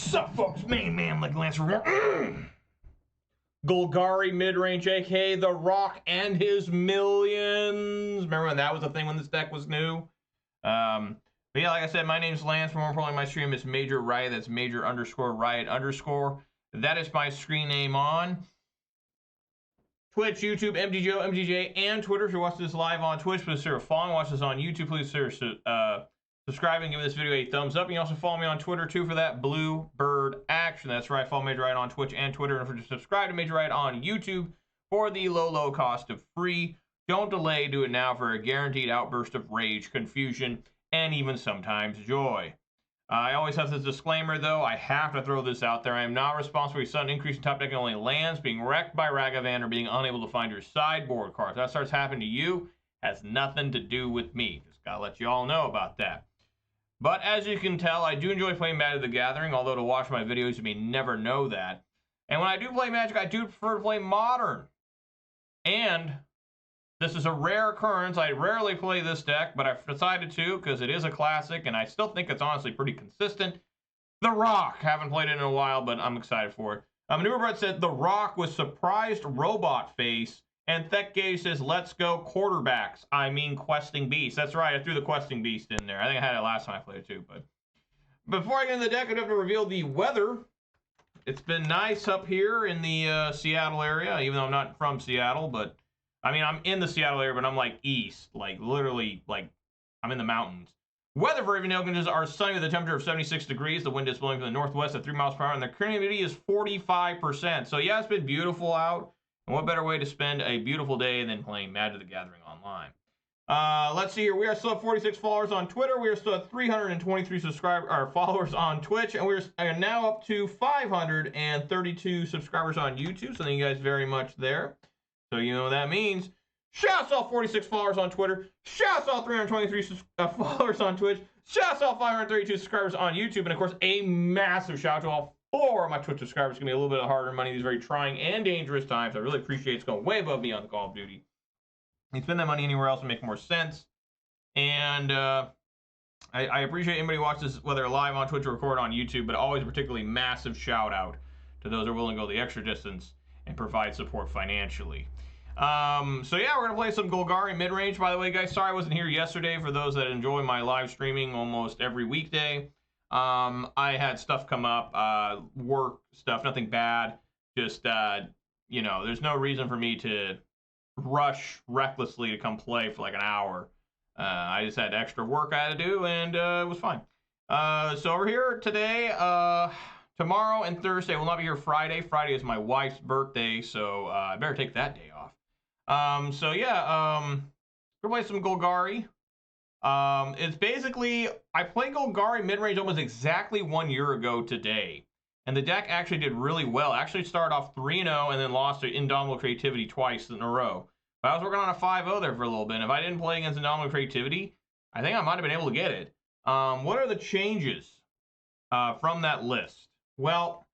Sup, folks? Main man like Lance Golgari Midrange, aka The Rock and his millions. Remember when that was a thing when this deck was new? But yeah, like I said, my name's Lance. More importantly, my stream is Major Riot. That's Major_Riot_. That is my screen name on Twitch, YouTube, MTGO, MTJ, and Twitter. If you're watching this live on Twitch, please consider following. Watch this on YouTube. Please consider subscribing. Give this video a thumbs up. You can also follow me on Twitter, too, for that blue bird action. That's right. Follow Major Riot on Twitch and Twitter. And if you subscribe to Major Riot on YouTube for the low cost of free, don't delay. Do it now for a guaranteed outburst of rage, confusion, and even sometimes joy. I always have this disclaimer, though. I have to throw this out there. I am not responsible for your sudden increase in top deck and only lands, being wrecked by Ragavan, or being unable to find your sideboard cards. If that starts happening to you, has nothing to do with me. Just gotta let you all know about that. But as you can tell, I do enjoy playing Magic the Gathering, although to watch my videos, you may never know that. And when I do play Magic, I do prefer to play Modern. And this is a rare occurrence. I rarely play this deck, but I've decided to because it is a classic, and I still think it's honestly pretty consistent. The Rock. Haven't played it in a while, but I'm excited for it. Maneuverbread said The Rock with surprised robot face, and Thekgage says, let's go quarterbacks. I mean questing beast. That's right, I threw the questing beast in there. I think I had it last time I played it too, but before I get into the deck, I'd have to reveal the weather. It's been nice up here in the Seattle area, even though I'm not from Seattle, but I mean, I'm in the Seattle area, but I'm like east, like literally, like I'm in the mountains. Weather for Yawgmoth are sunny with a temperature of 76 degrees. The wind is blowing from the northwest at 3 miles per hour, and the current humidity is 45%. So yeah, it's been beautiful out. And what better way to spend a beautiful day than playing Magic the Gathering online? Let's see here. We are still at 46 followers on Twitter. We are still at 323 followers on Twitch, and we are now up to 532 subscribers on YouTube. So thank you guys very much there. So you know what that means. Shouts all 46 followers on Twitter. Shouts all 323 followers on Twitch. Shouts all 532 subscribers on YouTube. And of course, a massive shout out to all 4 of my Twitch subscribers. It's going to be a little bit harder money these very trying and dangerous times. I really appreciate it's going way above me on the Call of Duty. You spend that money anywhere else would make more sense. And I appreciate anybody who watches, whether live on Twitch or record on YouTube, but always a particularly massive shout out to those who are willing to go the extra distance and provide support financially. So yeah, we're gonna play some Golgari Midrange. By the way, guys, sorry I wasn't here yesterday. For those that enjoy my live streaming almost every weekday, I had stuff come up, work stuff, nothing bad. Just you know, there's no reason for me to rush recklessly to come play for like an hour. I just had extra work I had to do, and it was fine. So over here today, tomorrow and Thursday. Will not be here Friday. Friday is my wife's birthday, so I better take that day off. So yeah, we're gonna play some Golgari. It's basically, I played Golgari Midrange almost exactly 1 year ago today, and the deck actually did really well. Actually started off 3-0 and then lost to Indomitable Creativity twice in a row. But I was working on a 5-0 there for a little bit, and if I didn't play against Indomitable Creativity, I think I might have been able to get it. What are the changes from that list? Well,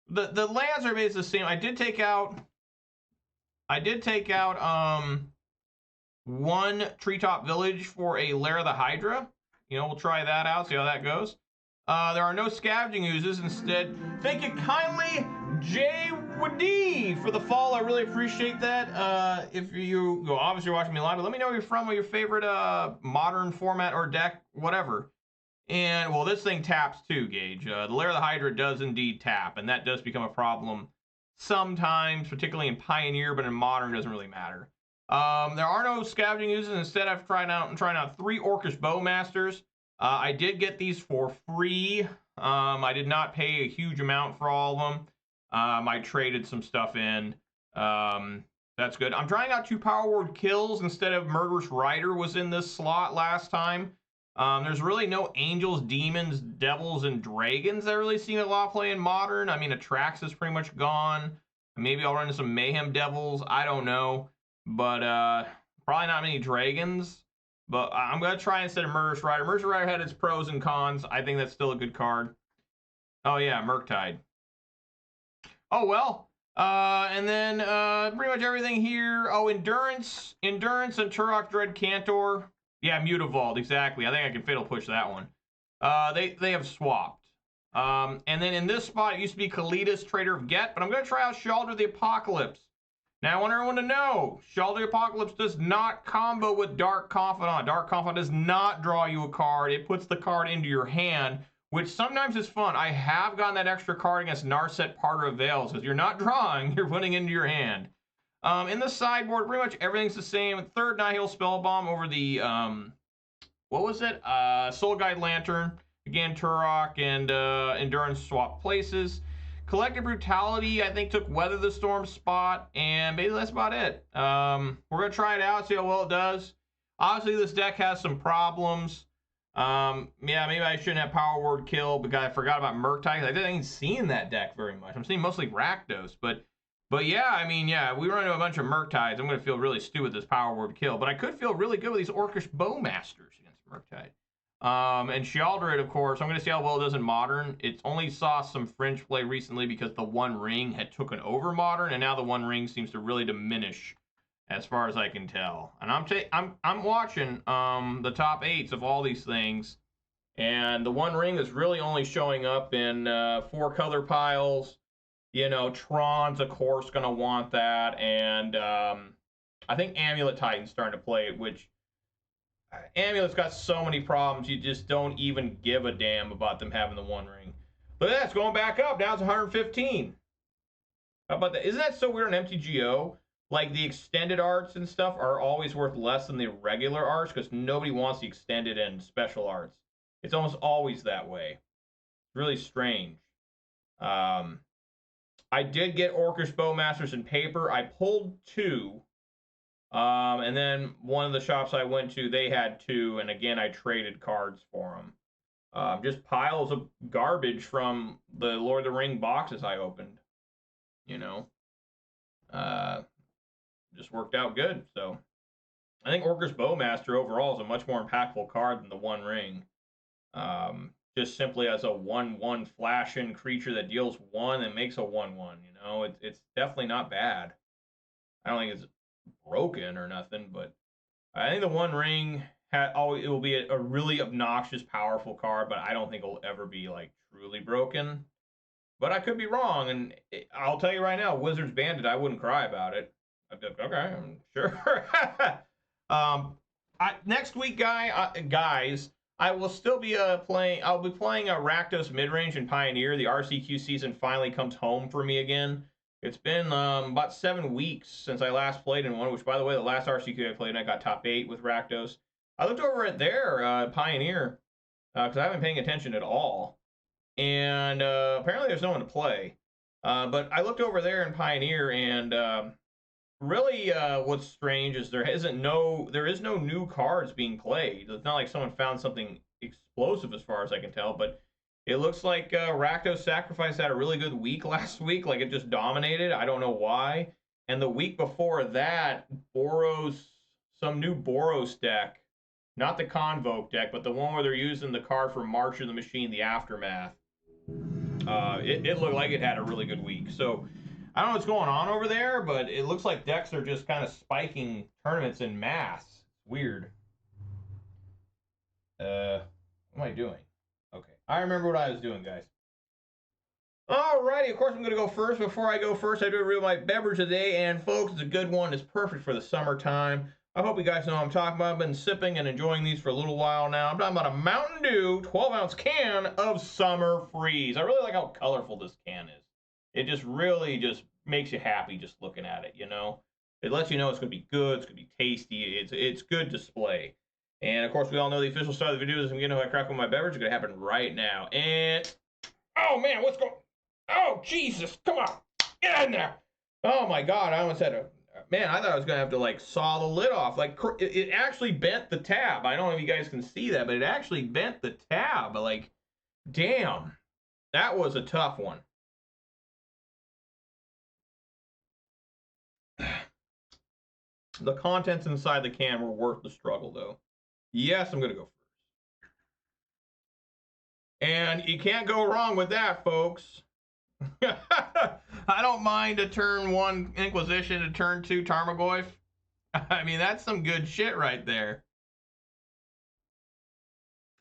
the lands are basically the same. I did take out one Treetop Village for a Lair of the Hydra. You know, we'll try that out, see how that goes. There are no scavenging oozes. Instead, thank you kindly, Jay Woody, for the follow. I really appreciate that. If you obviously watching me live, but let me know where you're from, what your favorite modern format or deck, whatever. And, well, this thing taps too, Gage. The Lair of the Hydra does indeed tap, and that does become a problem sometimes, particularly in Pioneer, but in Modern, it doesn't really matter. There are no scavenging oozes. Instead, I'm trying out 3 Orcish Bowmasters. I did get these for free. I did not pay a huge amount for all of them. I traded some stuff in. That's good. I'm trying out 2 Power Word Kills instead of Murderous Rider was in this slot last time. There's really no angels, demons, devils, and dragons that really seen a lot of play in Modern. I mean, Atrax is pretty much gone. Maybe I'll run into some Mayhem Devils. I don't know. But probably not many dragons. But I'm going to try instead of Murderous Rider. Murderous Rider had its pros and cons. I think that's still a good card. Oh, yeah, Murktide. Oh, well. And then pretty much everything here. Oh, Endurance and Turok Dread Cantor. Yeah, Mutavault, exactly. I think I can Fatal Push that one. They have swapped. And then in this spot, it used to be Kalida's Trader of Get, but I'm going to try out Shalder the Apocalypse. Now, I want everyone to know, Shalder the Apocalypse does not combo with Dark Confidant. Dark Confidant does not draw you a card. It puts the card into your hand, which sometimes is fun. I have gotten that extra card against Narset Parter of Veils, because you're not drawing, you're putting into your hand. In the sideboard, pretty much everything's the same. Third Nihil Spellbomb over the, what was it? Soul Guide Lantern. Again, Turok and Endurance swap places. Collective Brutality, I think, took Weather the Storm spot, and maybe that's about it. We're going to try it out, see how well it does. Obviously, this deck has some problems. Yeah, maybe I shouldn't have Power Word Kill because I forgot about Murktide. I didn't even see that deck very much. I'm seeing mostly Rakdos, but yeah, I mean, yeah, we run into a bunch of Murktides. I'm going to feel really stupid with this Power Word Kill, but I could feel really good with these Orcish Bowmasters against Murktide. And Sheoldred, of course, I'm going to see how well it does in Modern. It only saw some fringe play recently because the One Ring had taken over Modern, and now the One Ring seems to really diminish, as far as I can tell. And I'm watching the top 8s of all these things, and the One Ring is really only showing up in 4 color piles. You know, Tron's, of course, going to want that, and I think Amulet Titan's starting to play it, which Amulet's got so many problems, you just don't even give a damn about them having the One Ring. Look at that, it's going back up. Now it's 115. How about that? Isn't that so weird in MTGO? Like, the extended arts and stuff are always worth less than the regular arts because nobody wants the extended and special arts. It's almost always that way. It's really strange. I did get Orcish Bowmasters in paper. I pulled 2. And then one of the shops I went to, they had 2, and again, I traded cards for them. Just piles of garbage from the Lord of the Ring boxes I opened. You know, just worked out good. So I think Orcish Bowmaster overall is a much more impactful card than the One Ring. Just simply as a 1/1 flash-in creature that deals 1 and makes a 1/1. You know, it's definitely not bad. I don't think it's broken or nothing, but I think the One Ring it will be a really obnoxious, powerful card, but I don't think it'll ever be like truly broken. But I could be wrong, and I'll tell you right now, Wizards Bandit, I wouldn't cry about it. I'd be like, okay, I'm sure. Next week, guys, I will still be playing. I'll be playing Rakdos Midrange and Pioneer. The RCQ season finally comes home for me again. It's been about 7 weeks since I last played in one, which, by the way, the last RCQ I played, I got top 8 with Rakdos. I looked over at their Pioneer because I haven't been paying attention at all. And apparently there's no one to play. But I looked over there in Pioneer, and really what's strange is there is no new cards being played. It's not like someone found something explosive as far as I can tell, but it looks like Rakdos Sacrifice had a really good week last week. Like, it just dominated. I don't know why. And the week before that, Boros, some new Boros deck, not the Convoke deck, but the one where they're using the card from March of the Machine, the Aftermath. It looked like it had a really good week. So I don't know what's going on over there, but it looks like decks are just kind of spiking tournaments in mass. Weird. What am I doing? Okay, I remember what I was doing, guys. Alrighty, of course I'm going to go first. Before I go first, I do review my beverage today, and folks, it's a good one. It's perfect for the summertime. I hope you guys know what I'm talking about. I've been sipping and enjoying these for a little while now. I'm talking about a Mountain Dew 12-ounce can of Summer Freeze. I really like how colorful this can is. It just really just makes you happy just looking at it, you know? It lets you know it's going to be good, it's going to be tasty, it's good display. And, of course, we all know the official start of the video is I'm getting to crack with my beverage. It's going to happen right now. And, oh, man, what's going on? Oh, Jesus, come on. Get in there. Oh, my God, I almost had a... Man, I thought I was going to have to, like, saw the lid off. Like, it actually bent the tab. I don't know if you guys can see that, but it actually bent the tab. Like, damn. That was a tough one. The contents inside the can were worth the struggle, though. Yes, I'm going to go first. And you can't go wrong with that, folks. I don't mind a turn 1 Inquisition, a turn 2 Tarmogoyf. I mean, that's some good shit right there.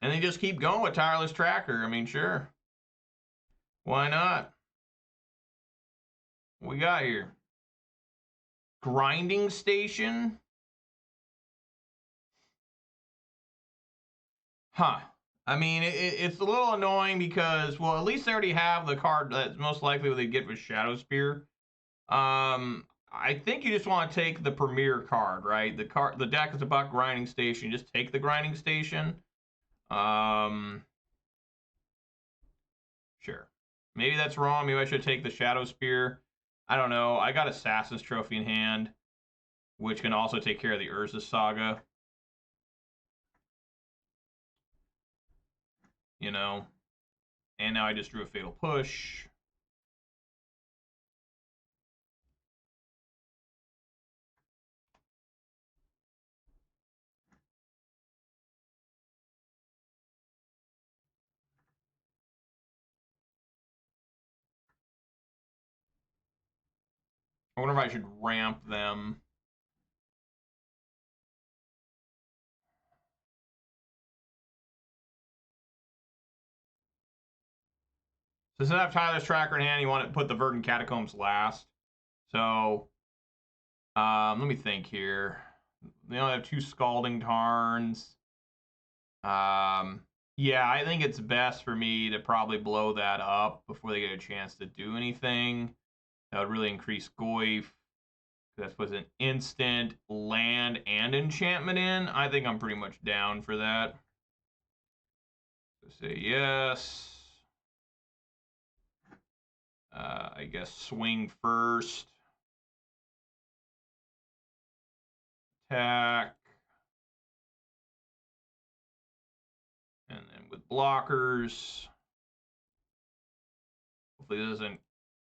And they just keep going with Tireless Tracker. I mean, sure. Why not? What we got here? Grinding Station? Huh. I mean, it's a little annoying because, well, at least they already have the card that's most likely what they get with Shadow Spear. I think you just want to take the premier card, right? The deck is about Grinding Station. Just take the Grinding Station. Sure. Maybe that's wrong. Maybe I should take the Shadow Spear. I don't know. I got Assassin's Trophy in hand, which can also take care of the Urza Saga. You know. And now I just drew a Fatal Push. I wonder if I should ramp them. So since I have Tyler's Tracker in hand, you want to put the Verdant Catacombs last. So, let me think here. They only have 2 Scalding Tarns. Yeah, I think it's best for me to probably blow that up before they get a chance to do anything. That would really increase Goyf. That puts an instant land and enchantment in. I think I'm pretty much down for that. So say yes. I guess swing first. Attack. And then with blockers. Hopefully it doesn't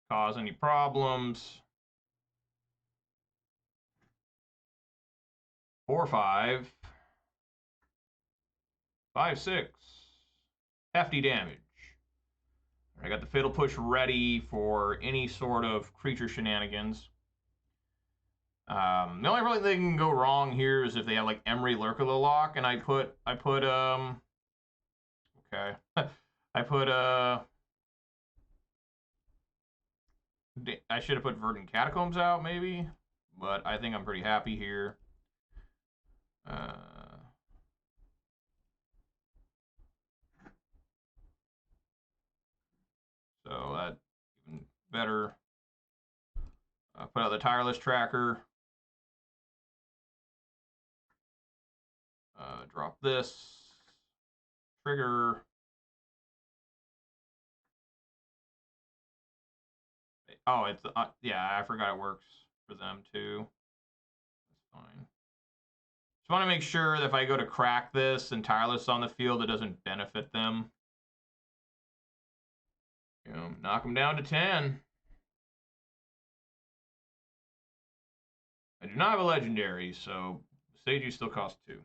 cause any problems. 4/5. 5/6. Hefty damage. I got the Fatal Push ready for any sort of creature shenanigans. The only really thing that can go wrong here is if they have like Emery Lurkula Lock, and I put okay. I put I should have put Verdant Catacombs out maybe, but I think I'm pretty happy here. So that even better. Put out the Tireless Tracker. Drop this. Trigger. Oh, it's yeah. I forgot it works for them too. That's fine. Just want to make sure that if I go to crack this and Tireless on the field, it doesn't benefit them. You know, knock them down to 10. I do not have a legendary, so Seiju still costs 2.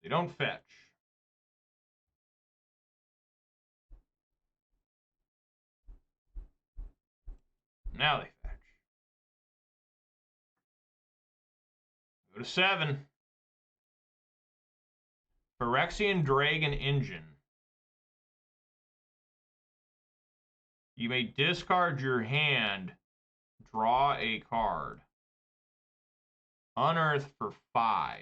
They don't fetch. Now they fetch. Go to 7. Phyrexian Dragon Engine. You may discard your hand, draw a card. Unearth for 5.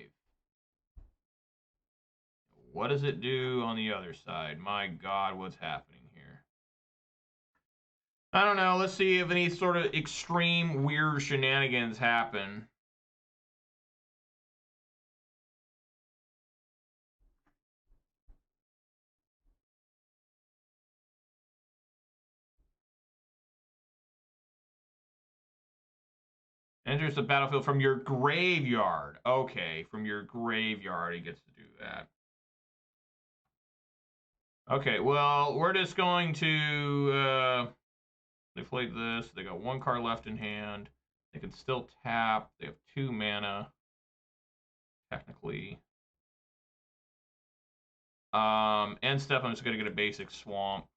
What does it do on the other side? My God, what's happening here? I don't know. Let's see if any sort of extreme weird shenanigans happen. Enters the battlefield from your graveyard. Okay, from your graveyard, he gets to do that. Okay, well, we're just going to deflate this. They got 1 card left in hand. They can still tap. They have 2 mana, technically. End step, I'm just going to get a basic swamp.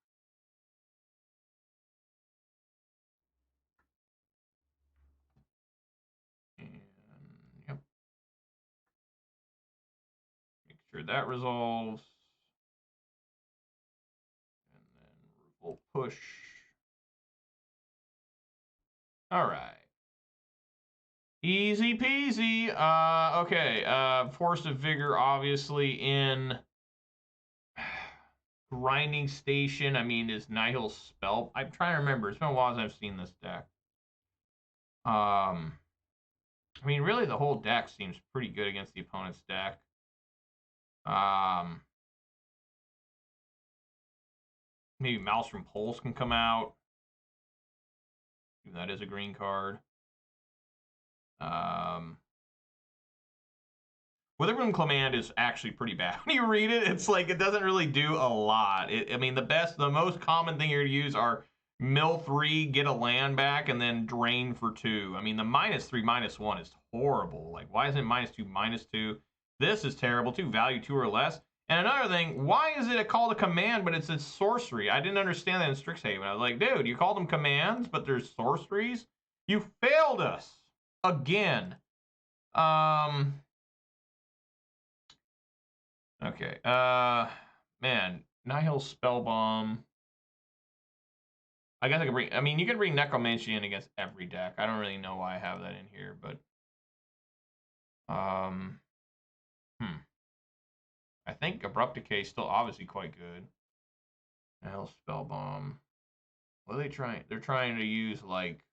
And that resolves. And then we'll push. All right. Easy peasy. Okay. Force of Vigor, obviously, in Grinding Station. I mean, is Nihil Spell? I'm trying to remember. It's been a while since I've seen this deck. I mean, really, the whole deck seems pretty good against the opponent's deck. Maybe Maelstrom Pulse can come out. That is a green card. Witherbloom Command is actually pretty bad. When you read it, it's like it doesn't really do a lot. I mean, the most common thing you're to use are mill 3, get a land back, and then drain for 2. I mean, the -3, -1 is horrible. Like, why isn't it -2, -2? This is terrible too. Value 2 or less. And another thing, why is it called a command, but it's a sorcery? I didn't understand that in Strixhaven. I was like, dude, you called them commands, but there's sorceries? You failed us again. Okay. Man, Nihil Spellbomb. I guess I could bring. I mean, you can bring Necromancy in against every deck. I don't really know why I have that in here, but I think Abrupt Decay is still obviously quite good. Nihil Spellbomb. What are they trying? They're trying to use like,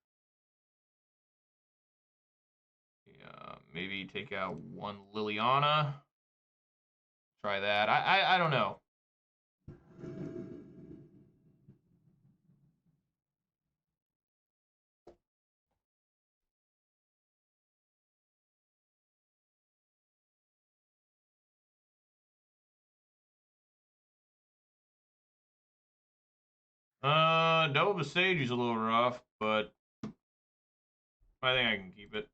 maybe take out one Liliana. Try that. I don't know. Double Visage is a little rough, but I think I can keep it.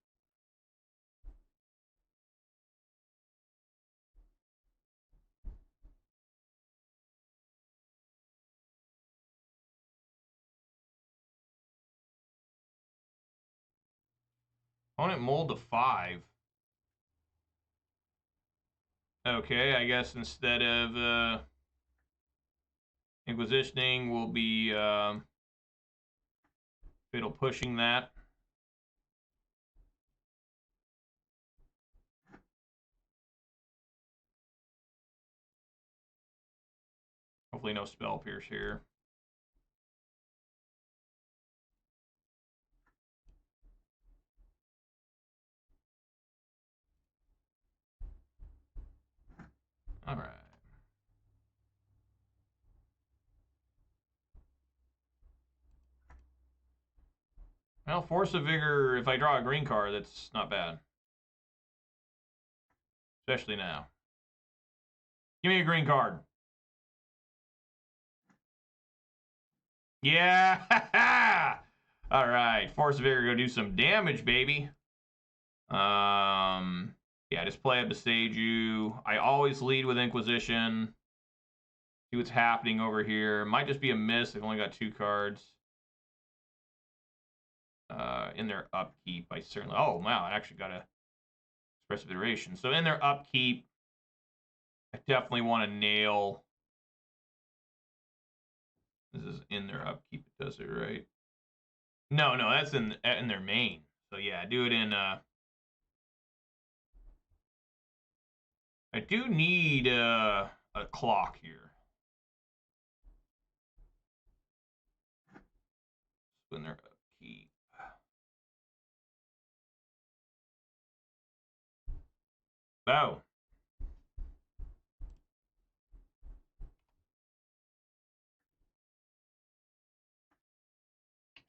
Opponent mold to 5. Okay, I guess instead of Inquisitioning, we'll be Fatal Pushing that. Hopefully no Spell Pierce here. All right. Well, Force of Vigor, if I draw a green card, that's not bad. Especially now. Give me a green card. Yeah! All right. Force of Vigor, go do some damage, baby. Yeah, just play a Besage You. I always lead with Inquisition. See what's happening over here. Might just be a miss. They've only got 2 cards. In their upkeep, I certainly... Oh, wow, I actually got a Expressive Iteration. So in their upkeep, I definitely want to nail... This is in their upkeep, it does it, right? No, that's in their main. So yeah, do it in... I do need a clock here. In their upkeep. Oh.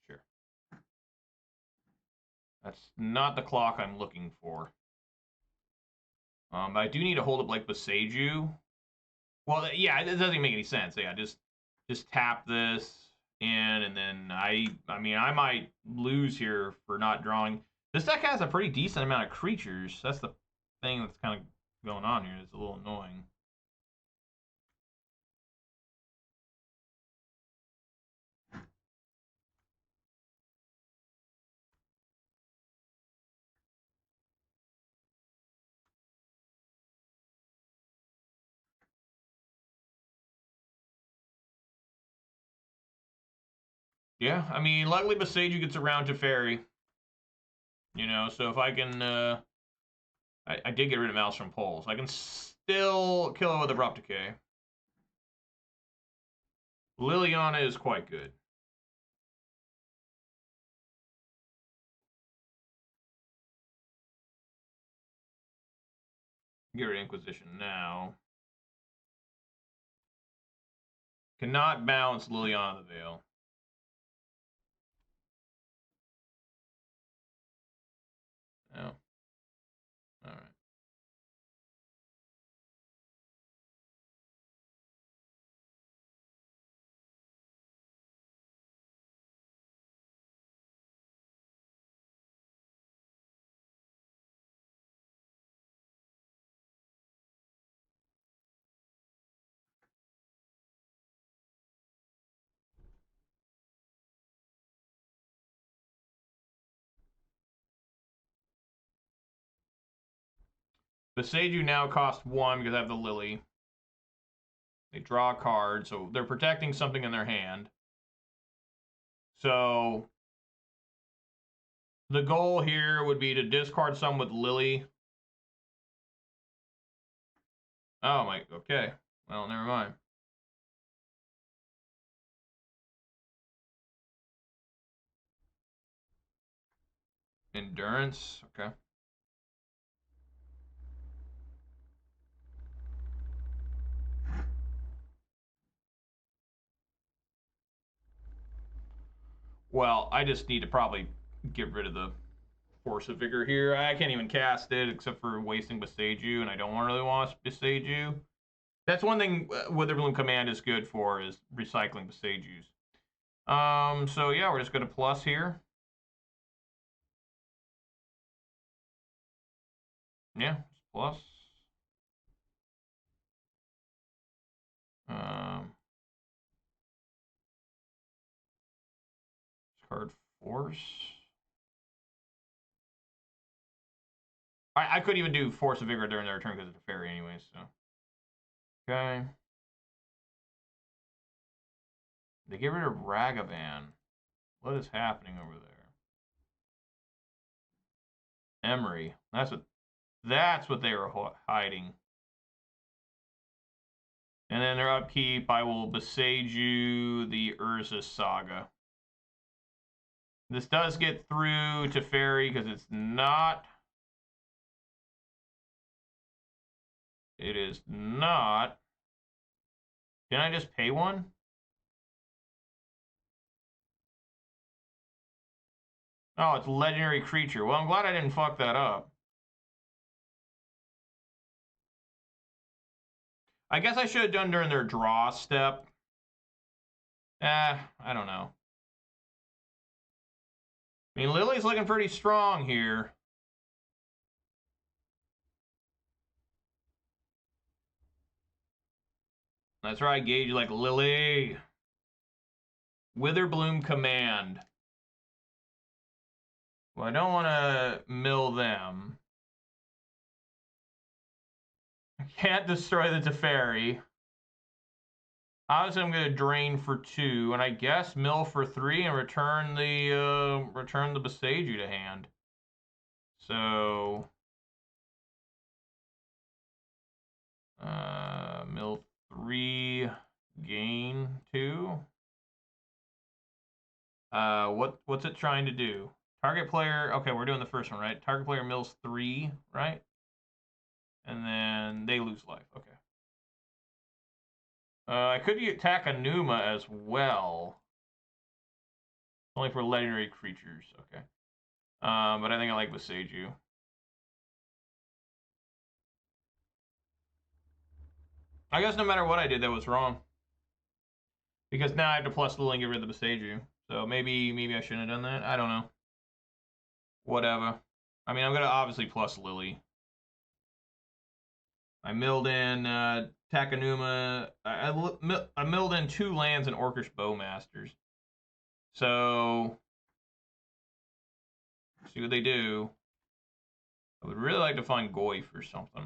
Sure. That's not the clock I'm looking for. But I do need to hold up like Besage You. Well, yeah, it doesn't make any sense. Yeah, just tap this in, and then I mean, I might lose here for not drawing. This deck has a pretty decent amount of creatures. That's the thing that's kind of going on here. It's a little annoying. Yeah, I mean, luckily Beseiju gets around to Fairy. You know, so if I can, I did get rid of Mouse from Poles. I can still kill it with Abrupt Decay. Liliana is quite good. Get rid of Inquisition now. Cannot bounce Liliana the Veil. No. Alright. Beseiju now costs 1 because I have the Lily. They draw a card, so they're protecting something in their hand. So the goal here would be to discard some with Lily. Oh my, okay. Well, never mind. Endurance, okay. Well, I just need to probably get rid of the Force of Vigor here. I can't even cast it except for wasting Beseiju, and I don't really want Beseiju. That's one thing Witherbloom Command is good for, is recycling Besejus. So yeah, we're just going to plus here. Yeah, plus. Card Force. I couldn't even do Force of Vigor during their turn because it's a fairy anyways, so. Okay. They get rid of Ragavan. What is happening over there? Emery. That's what they were hiding. And then their upkeep, I will Beseiju the Urza Saga. This does get through to Fairy because it's not. It is not. Can I just pay 1? Oh, it's a legendary creature. Well, I'm glad I didn't fuck that up. I guess I should have done during their draw step. I don't know. I mean, Lily's looking pretty strong here. That's right, Gage, like Lily. Witherbloom Command. Well, I don't want to mill them. I can't destroy the Teferi. Obviously, I'm going to drain for 2, and I guess mill for 3 and return the Beseiju to hand. So, mill 3, gain 2. What's it trying to do? Target player. Okay, we're doing the first one, right? Target player mills 3, right? And then they lose life. Okay. I could attack Anuma as well. Only for legendary creatures. Okay. But I think I like Beseiju. I guess no matter what I did, that was wrong. Because now I have to plus Lily and get rid of the Beseiju. So maybe I shouldn't have done that. I don't know. Whatever. I mean, I'm going to obviously plus Lily. I milled in Takanuma. I milled in 2 lands and Orcish Bowmasters. So, see what they do. I would really like to find Goyf or something.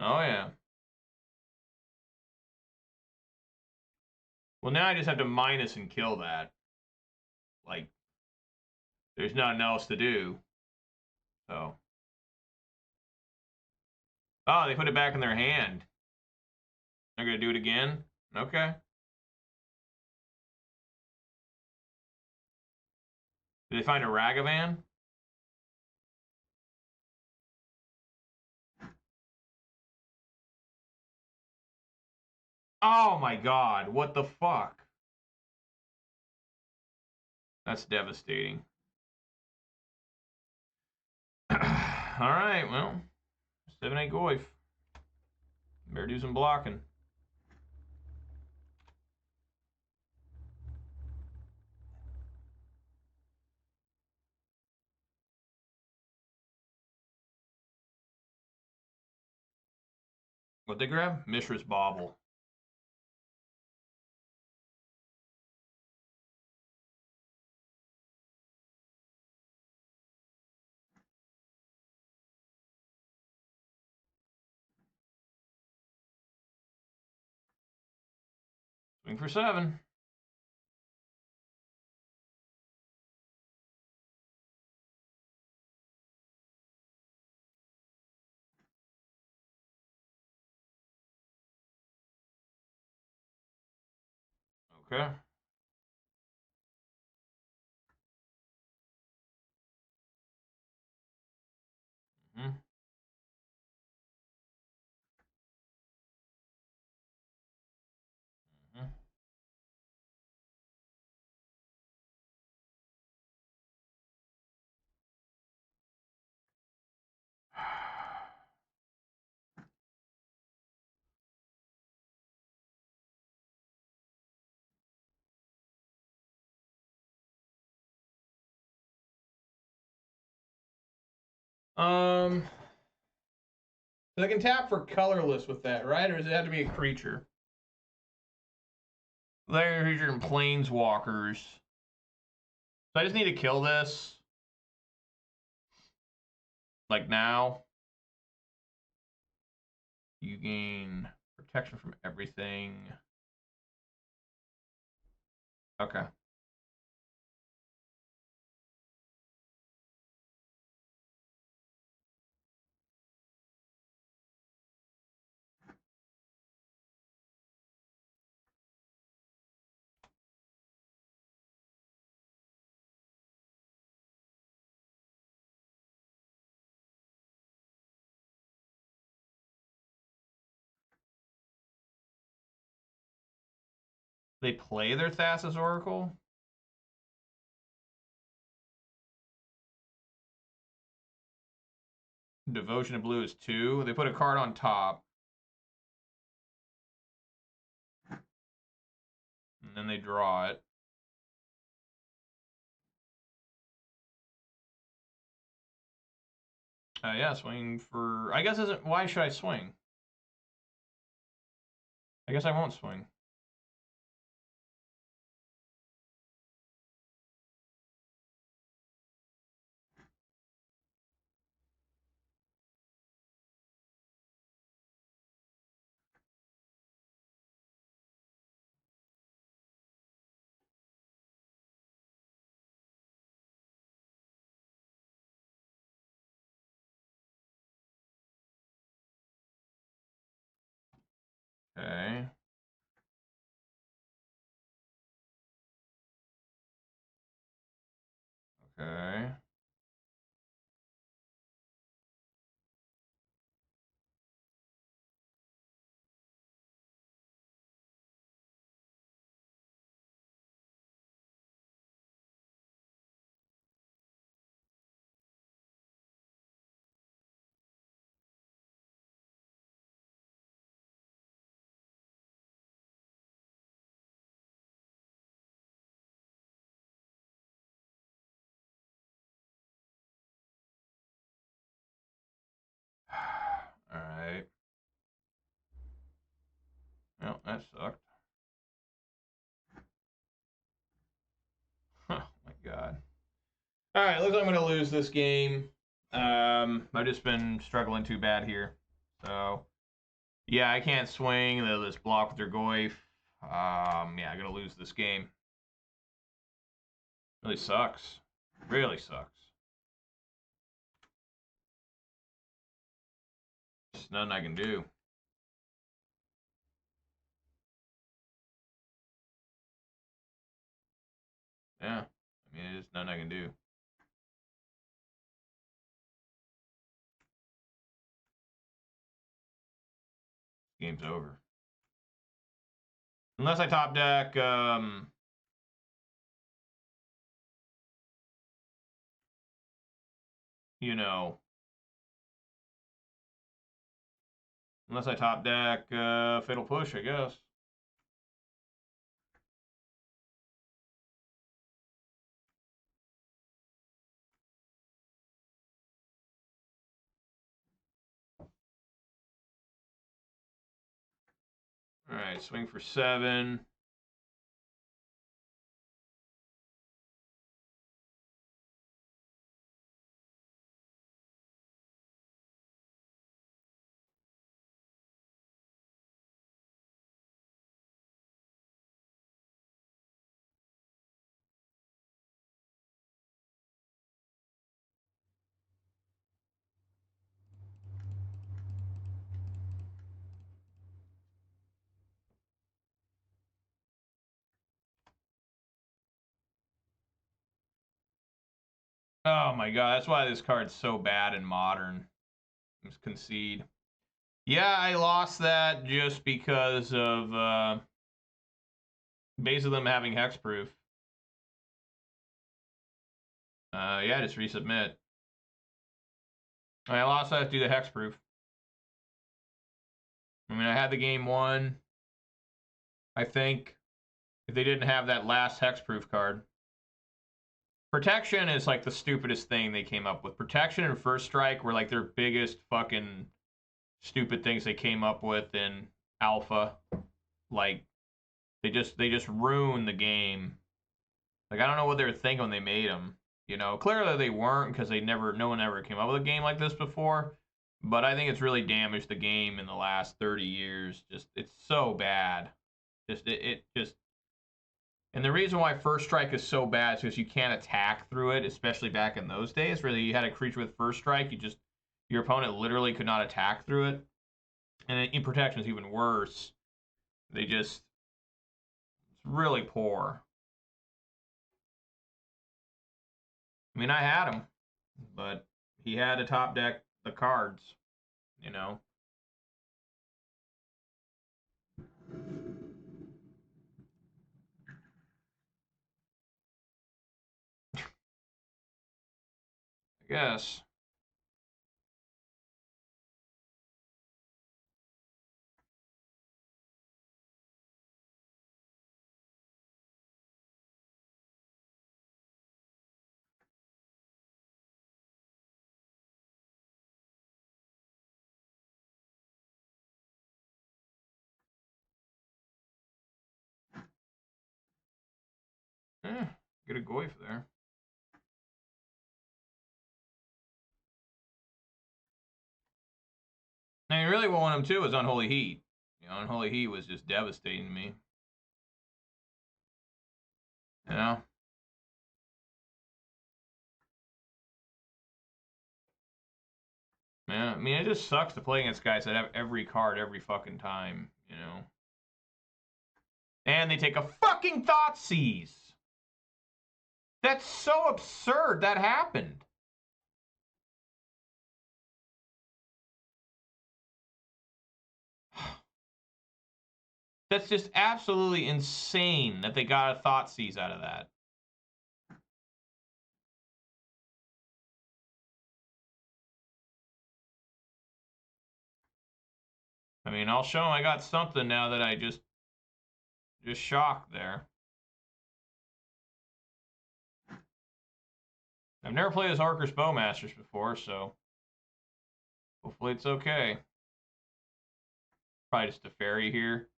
Oh, yeah. Well, now I just have to minus and kill that. Like, there's nothing else to do. So. Oh, they put it back in their hand. They're going to do it again? Okay. Did they find a Ragavan? Oh my god, what the fuck? That's devastating. Alright, well, 7-8 Goyf. Better do some blocking. What'd they grab? Mishra's Bauble. Swing for 7. Okay. Mm-hmm. Mm-hmm. So I can tap for colorless with that, right? Or does it have to be a creature? Legendary creature and planeswalkers. So I just need to kill this. Like now. You gain protection from everything. Okay. They play their Thassa's Oracle? Devotion to blue is 2. They put a card on top. And then they draw it. Yeah, swing for... I guess isn't... Why should I swing? I guess I won't swing. Okay. Okay. Alright. Well, that sucked. Oh my god. Alright, looks like I'm going to lose this game. I've just been struggling too bad here. So... Yeah, I can't swing. They'll just block with their Goyf. Yeah, I'm gonna lose this game. Really sucks. Really sucks. There's nothing I can do. Yeah, I mean, there's nothing I can do. Game's over. Unless I top deck, you know, unless I top deck Fatal Push, I guess. All right, swing for 7. Oh my god, that's why this card's so bad in Modern. Just concede. Yeah, I lost that just because of basically them having hexproof. Yeah, just resubmit. I lost that due to hexproof. I mean, I had the game won. I think if they didn't have that last hexproof card. Protection is like the stupidest thing they came up with. Protection and First Strike were like their biggest fucking stupid things they came up with in Alpha. Like they just ruined the game. Like I don't know what they were thinking when they made them. You know, clearly they weren't because no one ever came up with a game like this before. But I think it's really damaged the game in the last 30 years. Just it's so bad. It just. And the reason why First Strike is so bad is because you can't attack through it, especially back in those days. Really, you had a creature with First Strike, your opponent literally could not attack through it. And in Protection is even worse. It's really poor. I mean, I had him, but he had to top deck the cards, you know. I guess. Get a Goyf there. Now, you really want him too is Unholy Heat. You know, Unholy Heat was just devastating to me. You know? Yeah, I mean, it just sucks to play against guys that have every card every fucking time, you know? And they take a fucking Thoughtseize! That's so absurd that happened. That's just absolutely insane that they got a Thoughtseize out of that. I mean, I'll show them I got something now that I just shocked there. I've never played as Arcus Bowmasters before, so hopefully it's okay. Probably just a fairy here.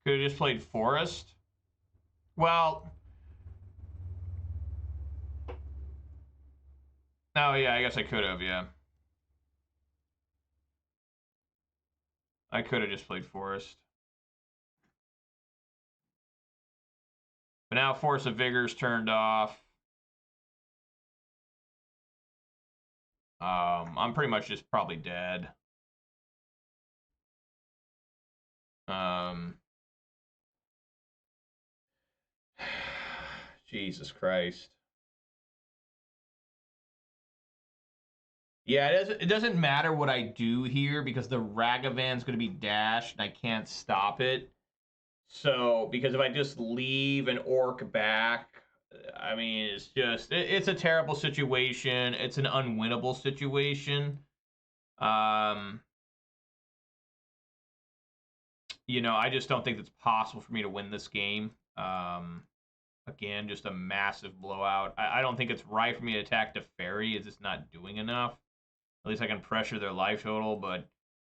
Could have just played Forest. Well, oh yeah, I guess I could have, yeah. I could have just played Forest. But now Force of Vigor's turned off. I'm pretty much just probably dead. Jesus Christ. Yeah, it doesn't matter what I do here because the Ragavan's going to be dashed and I can't stop it. So, because if I just leave an orc back, I mean, it's just, it's a terrible situation. It's an unwinnable situation. You know, I just don't think it's possible for me to win this game. Again, just a massive blowout. I don't think it's right for me to attack Teferi. It's just not doing enough. At least I can pressure their life total, but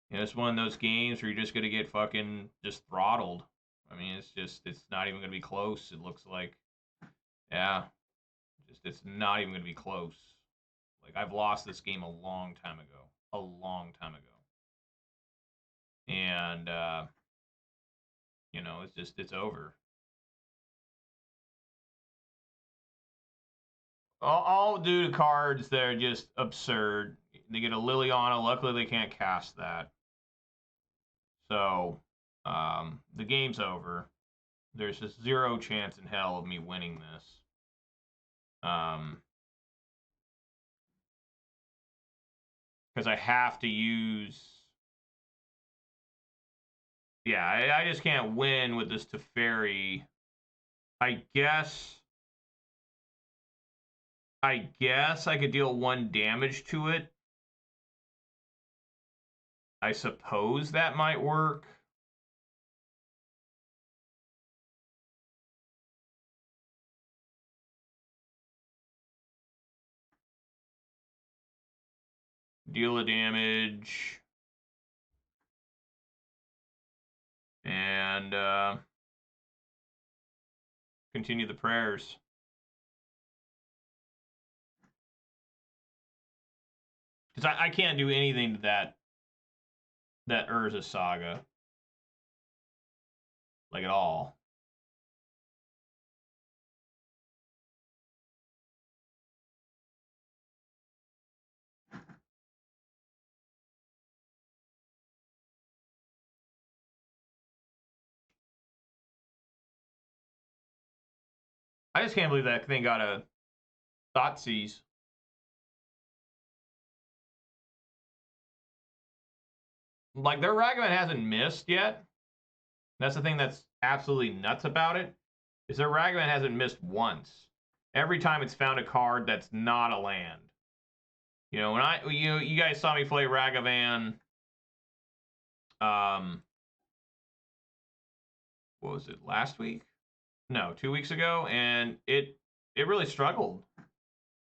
you know, it's one of those games where you're just gonna get fucking just throttled. I mean, it's not even gonna be close. It looks like, yeah, it's not even gonna be close. Like I've lost this game a long time ago, and you know, it's over. I'll do the cards that are just absurd. They get a Liliana. Luckily, they can't cast that. So, the game's over. There's just zero chance in hell of me winning this. Because I have to use... Yeah, I just can't win with this Teferi. I guess I could deal 1 damage to it. I suppose that might work. Deal a damage. And continue the prayers. Because I can't do anything to that Urza Saga. Like at all. I just can't believe that thing got a Thoughtseize. Like, their Ragavan hasn't missed yet. That's the thing that's absolutely nuts about it, is their Ragavan hasn't missed once. Every time it's found a card that's not a land. You know, when you guys saw me play Ragavan, what was it, last week? No, 2 weeks ago, and it really struggled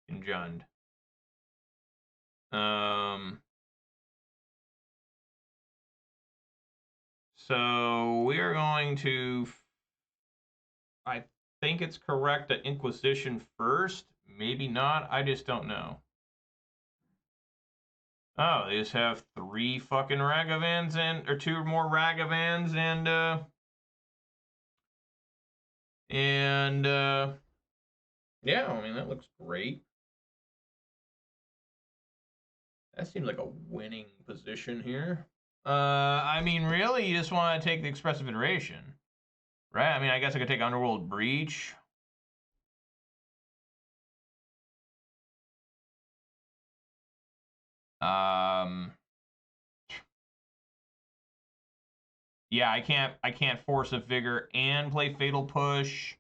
in Jund. So we are going to, I think it's correct that Inquisition first. Maybe not. I just don't know. Oh, they just have 3 fucking Ragavans or 2 more Ragavans yeah, I mean, that looks great. That seems like a winning position here. I mean, really, you just want to take the Expressive Iteration, right? I mean, I guess I could take Underworld Breach. Yeah, I can't force a Vigor and play Fatal Push.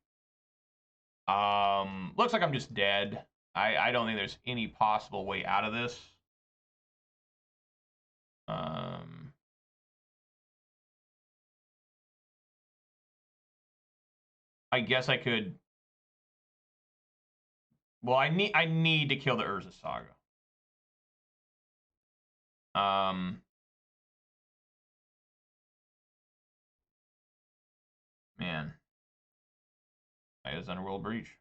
Looks like I'm just dead. I don't think there's any possible way out of this. I guess I could. Well, I need to kill the Urza Saga. Raya's Underworld Breach.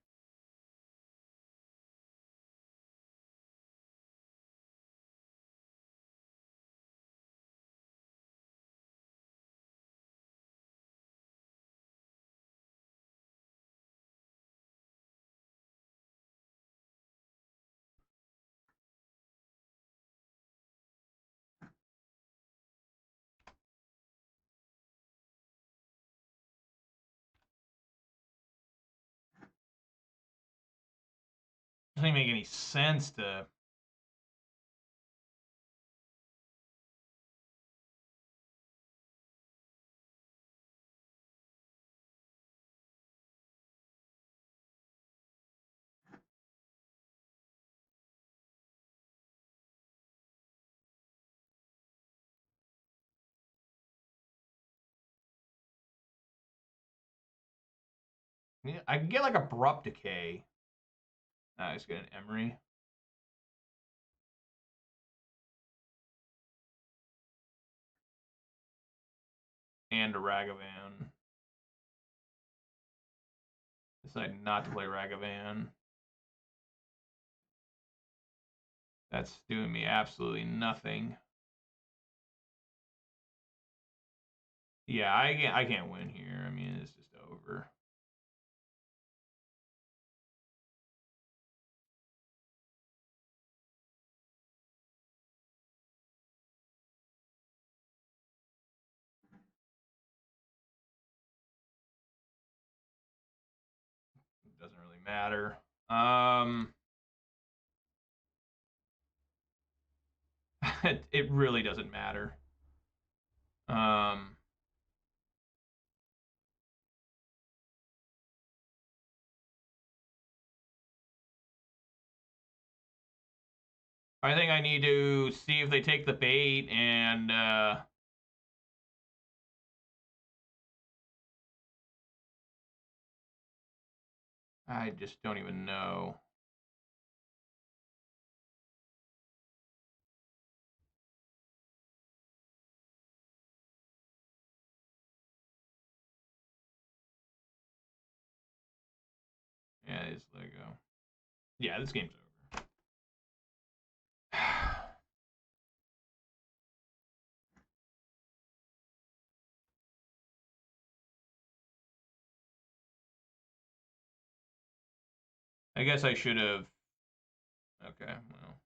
Doesn't even make any sense to. I can get like Abrupt Decay. Let's get an Emery. And a Ragavan. Decide not to play Ragavan. That's doing me absolutely nothing. Yeah, I can't win here. I mean, it's just over. It doesn't really matter. It really doesn't matter. I think I need to see if they take the bait and I just don't even know. Yeah, it's Lego. Yeah, this game's over. I guess I should have. Okay, well.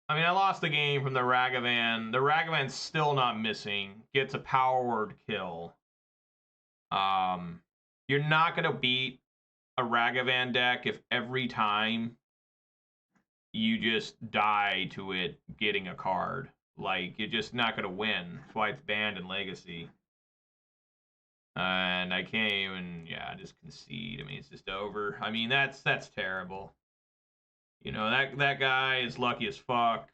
I mean, I lost the game from the Ragavan. The Ragavan's still not missing. Gets a power word kill. You're not gonna beat a Ragavan deck if every time you just die to it getting a card. Like, you're just not gonna win. That's why it's banned in Legacy. And I can't even, just concede. I mean, it's just over. I mean, that's terrible. You know, that guy is lucky as fuck.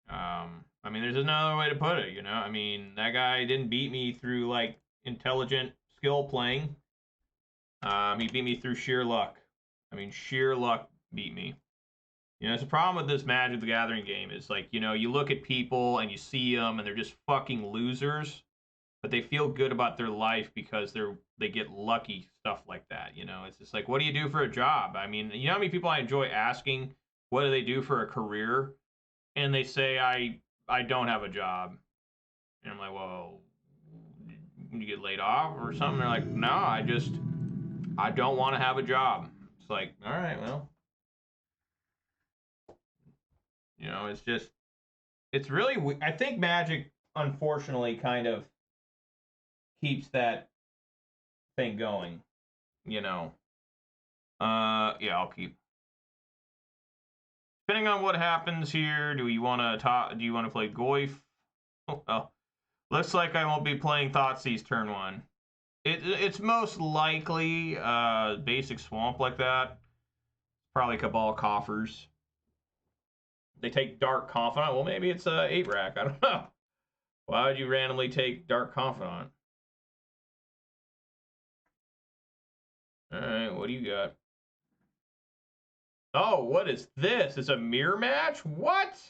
I mean, there's another way to put it, you know? I mean, that guy didn't beat me through, like, intelligent skill playing. He beat me through sheer luck. I mean, sheer luck beat me. You know, it's a problem with this Magic the Gathering game is, like, you know, you look at people and you see them and they're just fucking losers, but they feel good about their life because they get lucky stuff like that, you know? It's just like, what do you do for a job? I mean, you know how many people I enjoy asking, what do they do for a career? And they say, I don't have a job. And I'm like, well, you get laid off or something? They're like, no, I don't want to have a job. It's like, all right, well, you know, it's really, I think Magic, unfortunately, kind of keeps that thing going, you know. Yeah, I'll keep. Depending on what happens here, do you want to play Goyf? Oh, well, looks like I won't be playing Thoughtseize turn 1. It's most likely basic swamp like that. Probably Cabal Coffers. They take Dark Confidant. Well, maybe it's 8-rack. I don't know. Why would you randomly take Dark Confidant? All right, what do you got? Oh, what is this? It's a mirror match? What?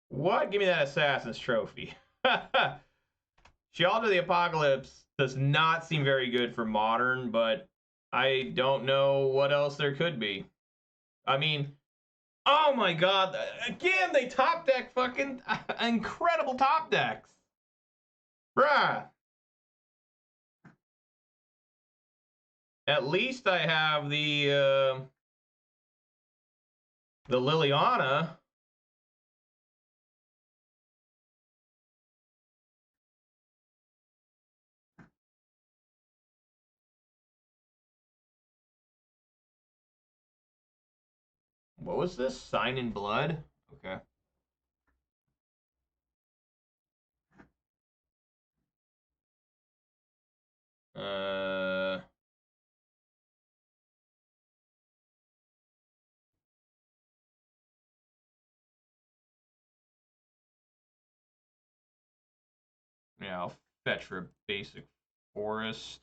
What? Give me that Assassin's Trophy. Shealder the Apocalypse does not seem very good for Modern, but I don't know what else there could be. I mean, oh my god. Again, they top deck fucking incredible top decks. Bruh. At least I have the Liliana. What was this? Sign in Blood? Okay. Yeah, I'll fetch for a basic forest.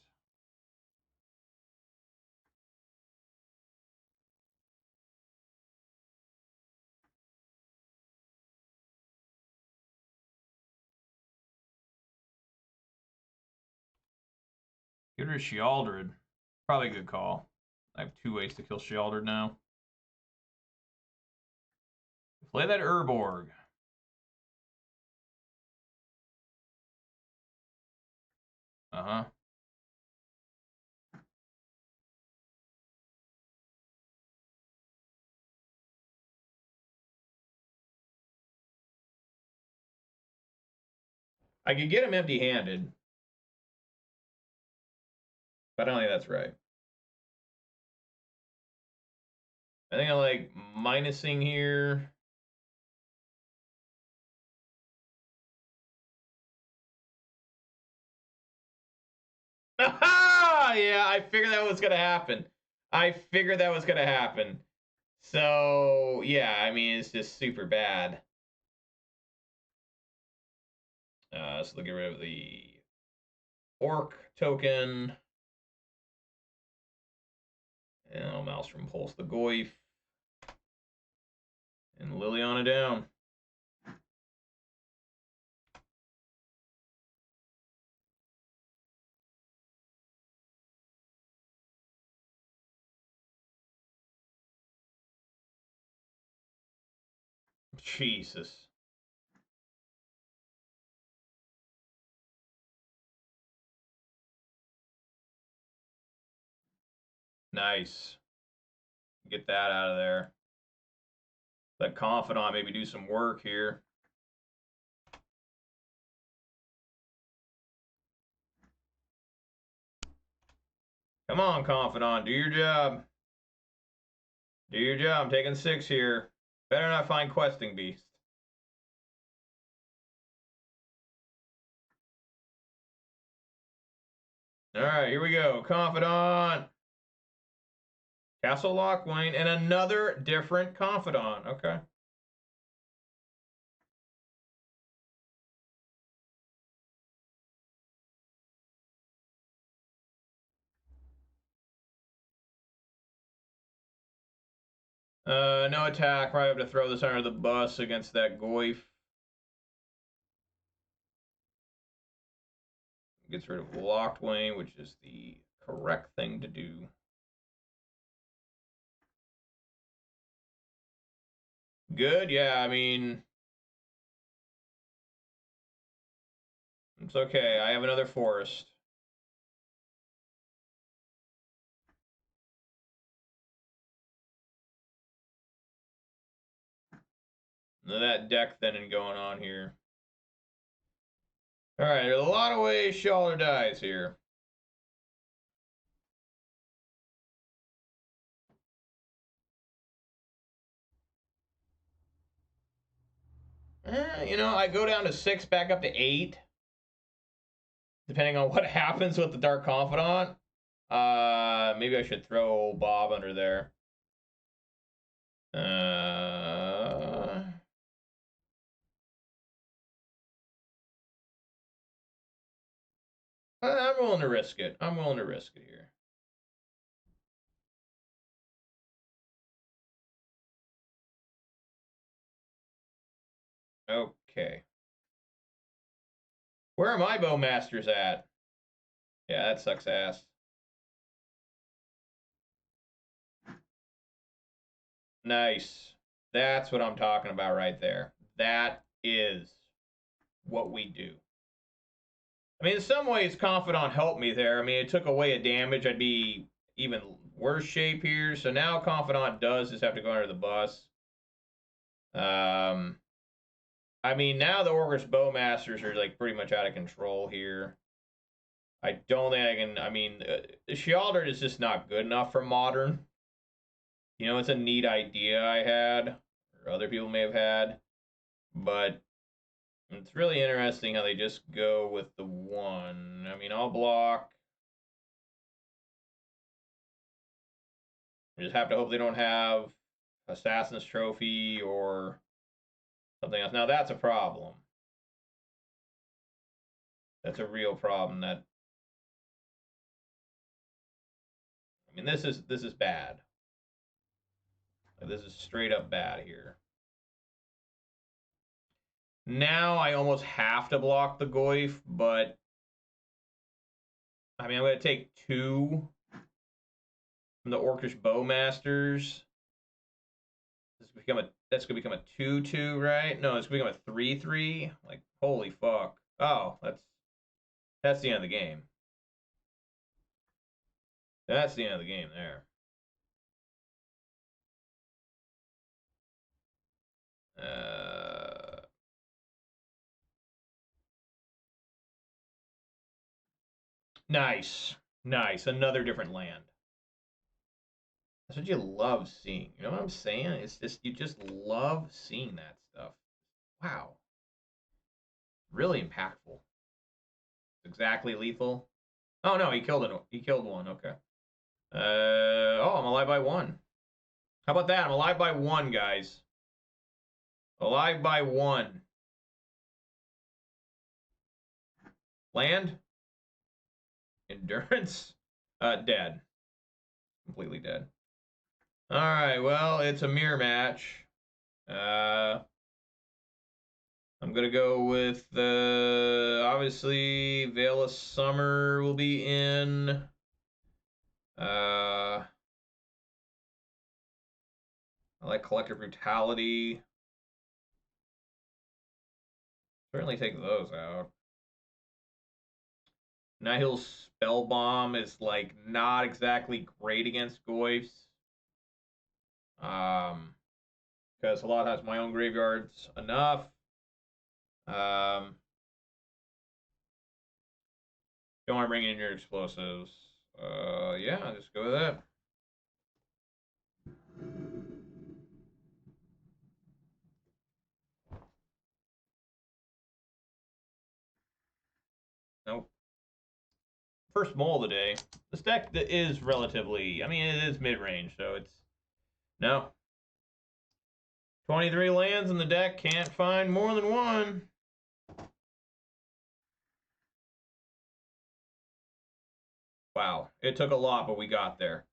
Get rid of Shealdred. Probably a good call. I have 2 ways to kill Shealdred now. Play that Urborg. Uh-huh. I could get him empty-handed. But I don't think that's right. I think I like minusing here. Yeah, I figured that was gonna happen. I figured that was gonna happen. So yeah, I mean it's just super bad. So they'll get rid of the Orc token. And I'll Maelstrom Pulse the Goyf. And Liliana down. Jesus. Nice. Get that out of there. Let Confidant maybe do some work here. Come on, Confidant. Do your job. Do your job. I'm taking 6 here. Better not find Questing Beast. Alright, here we go. Confidant. Castle Lockwayne. And another different Confidant. Okay. No attack. Probably have to throw this under the bus against that Goyf. Gets rid of Lockwayne, which is the correct thing to do. Good, yeah, I mean... It's okay, I have another forest. None of that deck thinning going on here. Alright, there's a lot of ways Schaller dies here. You know, I go down to 6, back up to 8. Depending on what happens with the Dark Confidant. Maybe I should throw Bob under there. I'm willing to risk it. I'm willing to risk it here. Okay. Where are my Bowmasters at? Yeah, that sucks ass. Nice. That's what I'm talking about right there. That is what we do. I mean, in some ways, Confidant helped me there. I mean, it took away a damage. I'd be even worse shape here. So now Confidant does just have to go under the bus. I mean, now the Orcish Bowmasters are like pretty much out of control here. I don't think I can. I mean, Shealdred is just not good enough for Modern. You know, it's a neat idea I had, or other people may have had, but it's really interesting how they just go with the one. I mean, I'll block. I just have to hope they don't have Assassin's Trophy or something else. Now that's a problem. That's a real problem. That I mean, this is bad. This is straight up bad here. Now I almost have to block the Goyf, but I mean, I'm going to take 2 from the Orcish Bowmasters. That's gonna become a 2/2, right? No, it's gonna become a 3/3. Like, holy fuck. Oh, that's the end of the game. That's the end of the game there. Nice. Nice. Another different land. That's what you love seeing. You know what I'm saying? It's just, you just love seeing that stuff. Wow. Really impactful. Exactly lethal. Oh no, he killed it. He killed one. Okay. Oh, I'm alive by 1. How about that? I'm alive by 1, guys. Alive by 1. Land? Endurance? Dead. Completely dead. Alright, well, it's a mirror match. I'm gonna go with obviously Veil of Summer will be in. I like Collective Brutality. Certainly take those out. Nihil's Spell Bomb is like not exactly great against Goyfs. Because a lot has my own graveyards enough. Don't want to bring in your explosives. Yeah, just go with that. Nope. First mole of the day. This deck is relatively, I mean, it is mid-range, so it's, no. 23 lands in the deck, can't find more than 1. Wow, it took a lot, but we got there.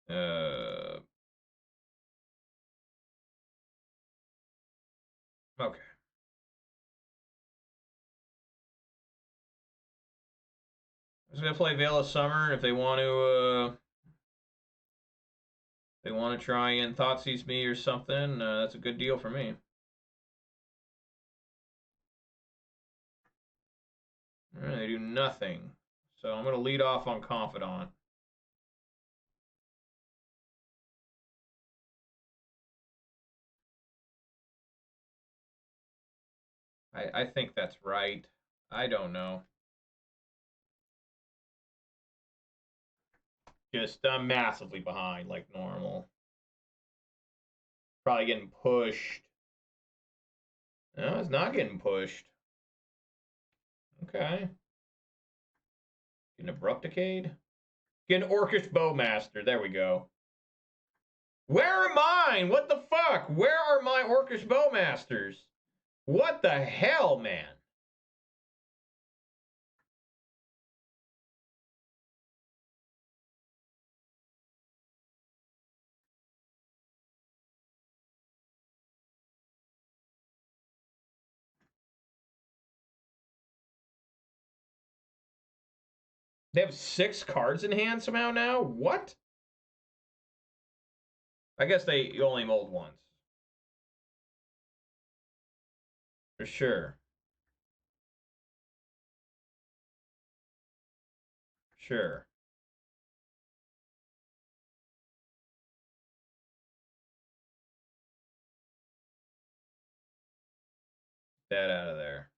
Okay. I'm just gonna play Veil of Summer if they want to try and Thoughtseize me or something. That's a good deal for me. All right, they do nothing, so I'm gonna lead off on Confidant. I think that's right. I don't know. Just I'm massively behind, like normal. Probably getting pushed. No, it's not getting pushed. Okay. Get an Abrupticade. Get an Orcish Bowmaster. There we go. Where are mine? What the fuck? Where are my Orcish Bowmasters? What the hell, man? They have 6 cards in hand somehow now? What? I guess they only mold once. For sure. Sure. That out of there.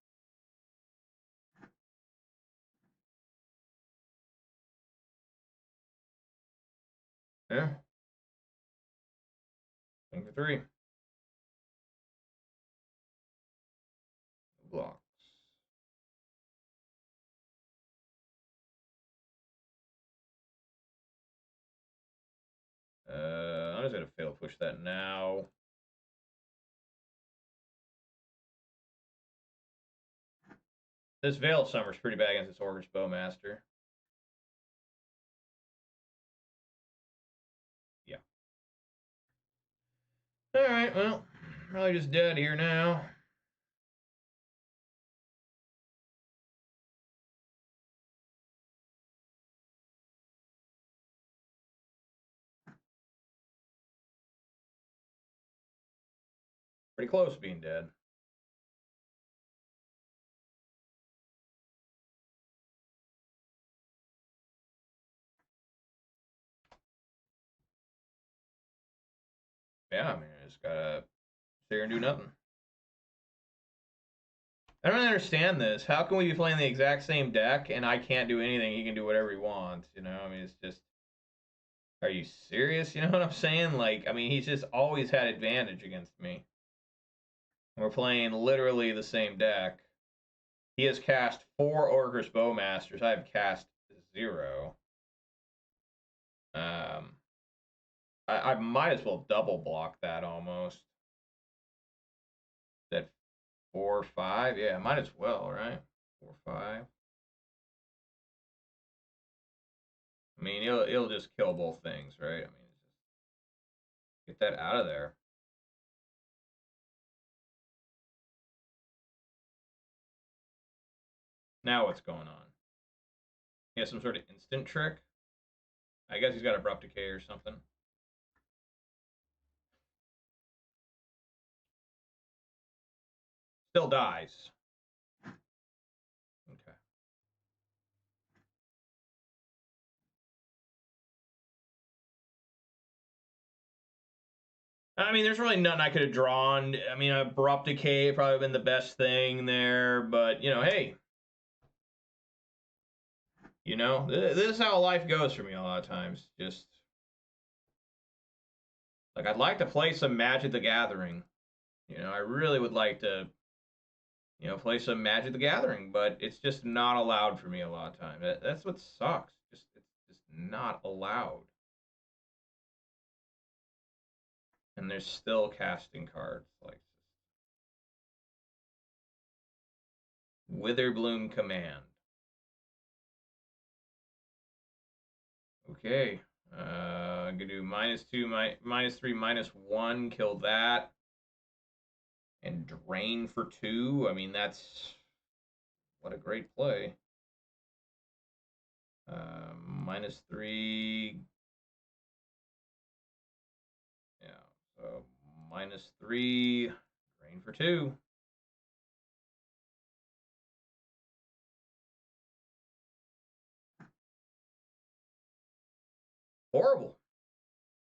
Yeah. Swing for 3. Blocks. I'm just gonna fail push that now. This Veil Summer's pretty bad against this Orcish Bowmaster. Yeah. Alright, well, probably just dead here now. Pretty close to being dead. Yeah, I mean, I just gotta sit here and do nothing. I don't understand this. How can we be playing the exact same deck and I can't do anything? He can do whatever he wants, you know? I mean, it's just... Are you serious? You know what I'm saying? Like, I mean, he's just always had advantage against me. We're playing literally the same deck. He has cast 4 Orcish Bowmasters. I have cast 0. I might as well double block that almost. That 4/5? Yeah, might as well, right? 4/5. I mean, it'll just kill both things, right? I mean, get that out of there. Now what's going on? He has some sort of instant trick? I guess he's got Abrupt Decay or something. Still dies. Okay. I mean, there's really nothing I could have drawn. I mean, Abrupt Decay probably been the best thing there, but, you know, hey. You know, this is how life goes for me a lot of times. Just, like, I'd like to play some Magic the Gathering. You know, I really would like to, you know, play some Magic the Gathering, but it's just not allowed for me a lot of times. That's what sucks. It's just not allowed. And there's still casting cards like Witherbloom Command. Okay. I'm gonna do -2, -3, -1, kill that. And drain for 2. I mean, that's what a great play. -3. Yeah, so -3, drain for 2. Horrible.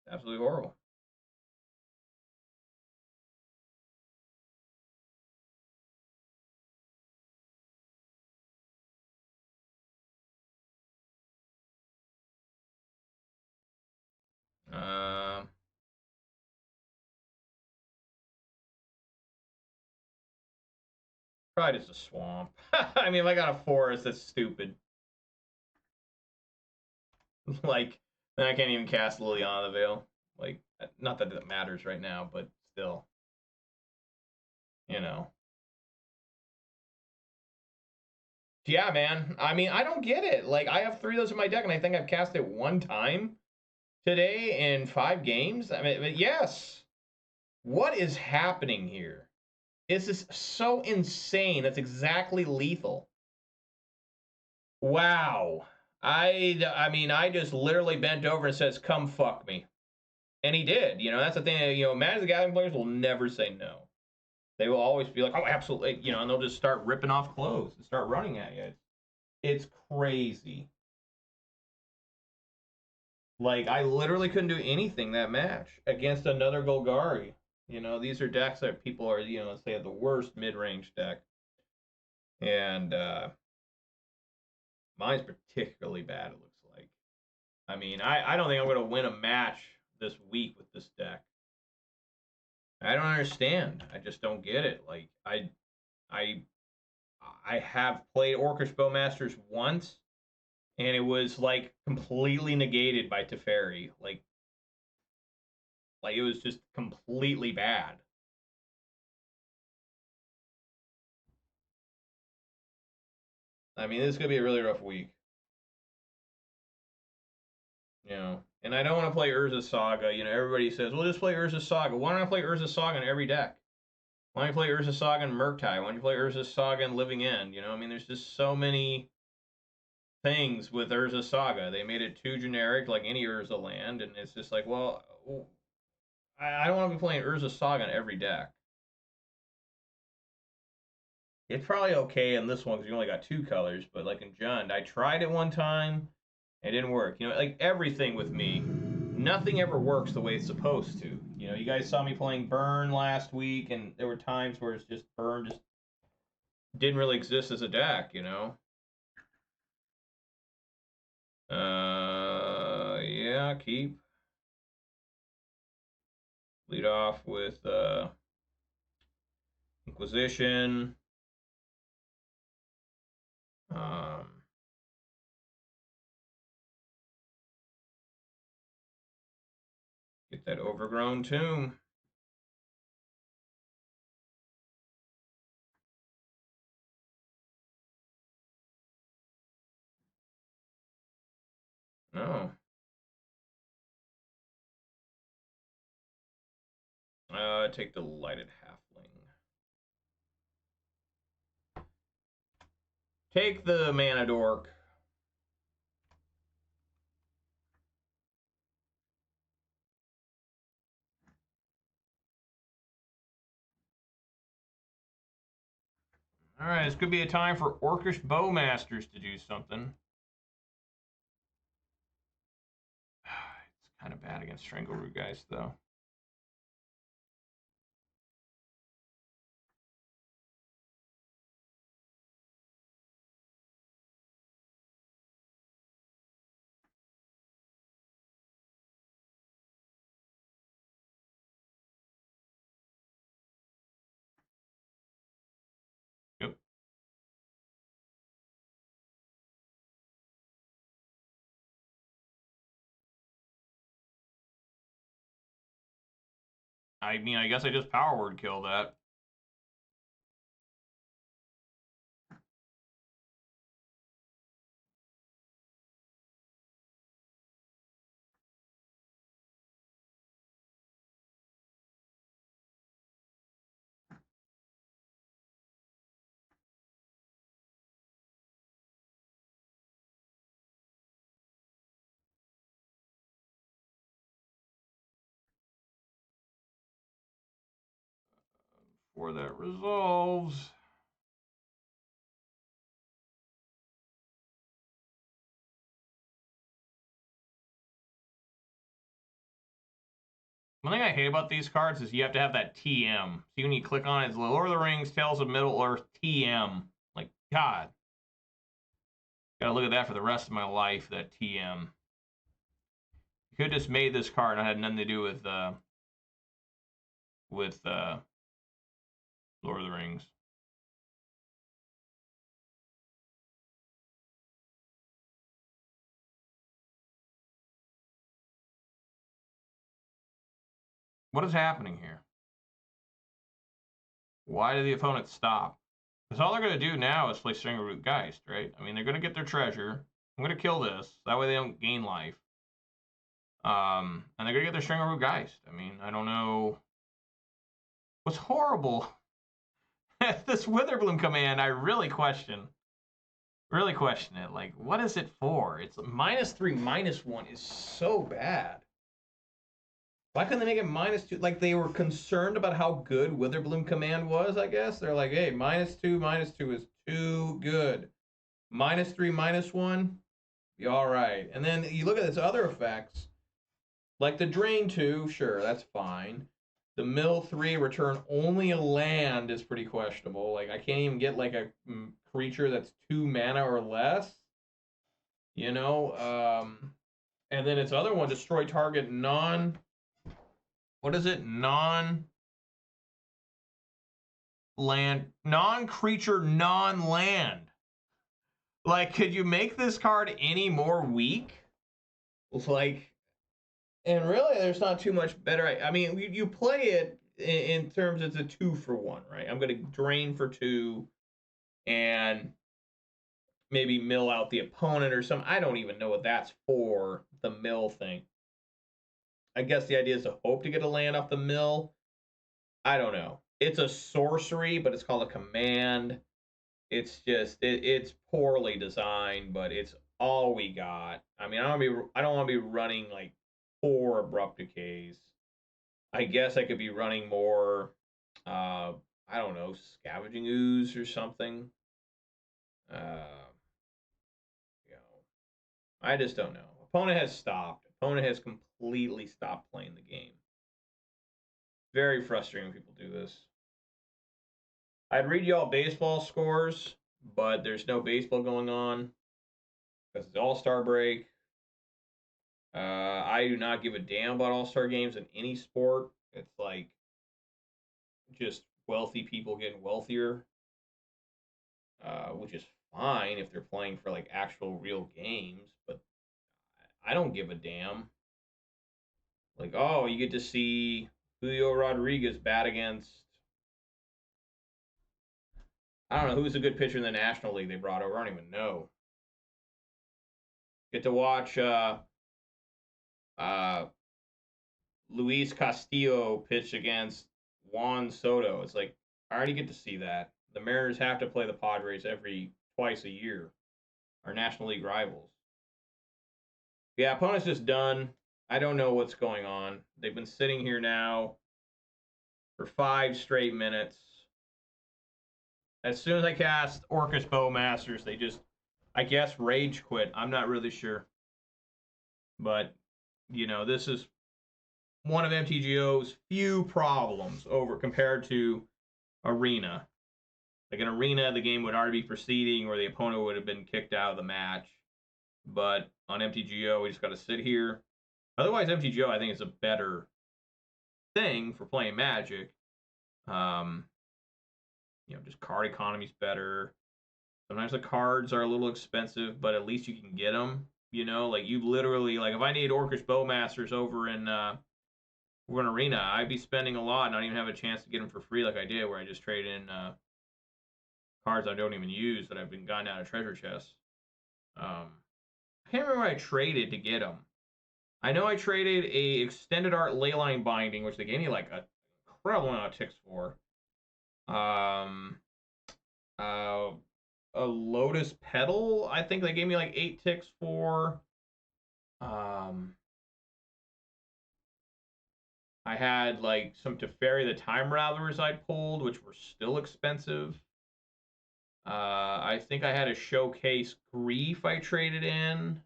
Absolutely horrible. Probably just a swamp. I mean, if I got a forest, that's stupid. Like, then I can't even cast Liliana the Veil. Like, not that it matters right now, but still. You know. Yeah, man. I mean, I don't get it. Like, I have 3 of those in my deck, and I think I've cast it 1 time today in 5 games. I mean, yes. What is happening here? This is so insane. That's exactly lethal. Wow. I mean, I just literally bent over and says, "Come fuck me," and he did. You know, that's the thing. You know, Magic the Gathering players will never say no. They will always be like, "Oh, absolutely," you know, and they'll just start ripping off clothes and start running at you. It's crazy. Like, I literally couldn't do anything that match against another Golgari. You know, these are decks that people are, you know, let's say the worst mid-range deck. And mine's particularly bad, it looks like. I mean, I don't think I'm going to win a match this week with this deck. I don't understand. I just don't get it. Like, I have played Orcish Bowmasters once, and it was, like, completely negated by Teferi. Like it was just completely bad. I mean, this is going to be a really rough week. You know, and I don't want to play Urza Saga. You know, everybody says, well, just play Urza Saga. Why don't I play Urza Saga in every deck? Why don't you play Urza Saga in Murktide? Why don't you play Urza Saga in Living End? You know, I mean, there's just so many things with Urza Saga. They made it too generic, like any Urza land, and it's just like, well, I don't want to be playing Urza Saga in every deck. It's probably okay in this one because you only got 2 colors, but like in Jund, I tried it one time. It didn't work. You know, like everything with me, nothing ever works the way it's supposed to. You know, you guys saw me playing Burn last week, and there were times where it's just Burn just didn't really exist as a deck, you know? Yeah, keep. Lead off with Inquisition. Get that Overgrown Tomb. No. Take the Lighted Halfling. Take the Mana Dork. All right, this could be a time for Orcish Bowmasters to do something. It's kind of bad against Strangleroot guys, though. Yep. I mean, I guess I just power word kill that. Before that resolves. One thing I hate about these cards is you have to have that TM. See, when you click on it, it's Lord of the Rings, Tales of Middle-earth, TM. Like, God. Gotta look at that for the rest of my life, that TM. You could have just made this card and it had nothing to do with Lord of the Rings. What is happening here? Why did the opponent stop? Because all they're going to do now is play Strangleroot Geist, right? I mean, they're going to get their treasure. I'm going to kill this. That way they don't gain life. And they're going to get their Strangleroot Geist. I mean, I don't know. What's horrible, this Witherbloom command, I really question. Really question it. Like, what is it for? It's -3, -1 is so bad. Why couldn't they make it -2? Like, they were concerned about how good Witherbloom Command was, I guess. They're like, hey, -2 is too good. -3, -1, be all right. And then you look at its other effects, like the Drain 2, sure, that's fine. The Mill 3, return only a land is pretty questionable. Like, I can't even get, like, a creature that's 2 mana or less. You know? And then its other one, destroy target non... What is it? Non-land... Non-creature, non-land. Like, could you make this card any more weak? Like... And really, there's not too much better. I mean, you play it in terms it's a 2-for-1, right? I'm going to drain for 2 and maybe mill out the opponent or something. I don't even know what that's for, the mill thing. I guess the idea is to hope to get a land off the mill. I don't know. It's a sorcery, but it's called a command. It's just, it's poorly designed, but it's all we got. I mean, I don't want to be running like 4 abrupt decays. I guess I could be running more, I don't know, scavenging ooze or something. You know, I just don't know. Opponent has stopped. Opponent has completely stopped playing the game. Very frustrating when people do this. I'd read you all baseball scores, but there's no baseball going on because it's All-Star break. I do not give a damn about All-Star games in any sport. It's like just wealthy people getting wealthier, which is fine if they're playing for like actual real games, but I don't give a damn. Like, oh, you get to see Julio Rodriguez bat against, I don't know, who's a good pitcher in the National League they brought over. I don't even know. Get to watch Luis Castillo pitch against Juan Soto. It's like, I already get to see that. The Mariners have to play the Padres twice a year, our National League rivals. Yeah, opponent's just done. I don't know what's going on. They've been sitting here now for 5 straight minutes. As soon as I cast Orcus Bowmasters, they just, I guess, rage quit. I'm not really sure. But, you know, this is one of MTGO's few problems over compared to Arena. Like in Arena, the game would already be proceeding or the opponent would have been kicked out of the match. But on MTGO, we just got to sit here. Otherwise, MTGO, I think, is a better thing for playing Magic. You know, just card economy's better. Sometimes the cards are a little expensive, but at least you can get them. You know, like you literally, like if I need Orcish Bowmasters over in Arena, I'd be spending a lot, not even have a chance to get them for free like I did, where I just trade in cards I don't even use that I've been gotten out of treasure chests. I can't remember what I traded to get them. I know I traded a extended art leyline binding, which they gave me like a incredible amount of ticks for. A Lotus Petal, I think they gave me like 8 ticks for. I had like some Teferi the Time Ravelers I pulled, which were still expensive. I think I had a Showcase Grief I traded in.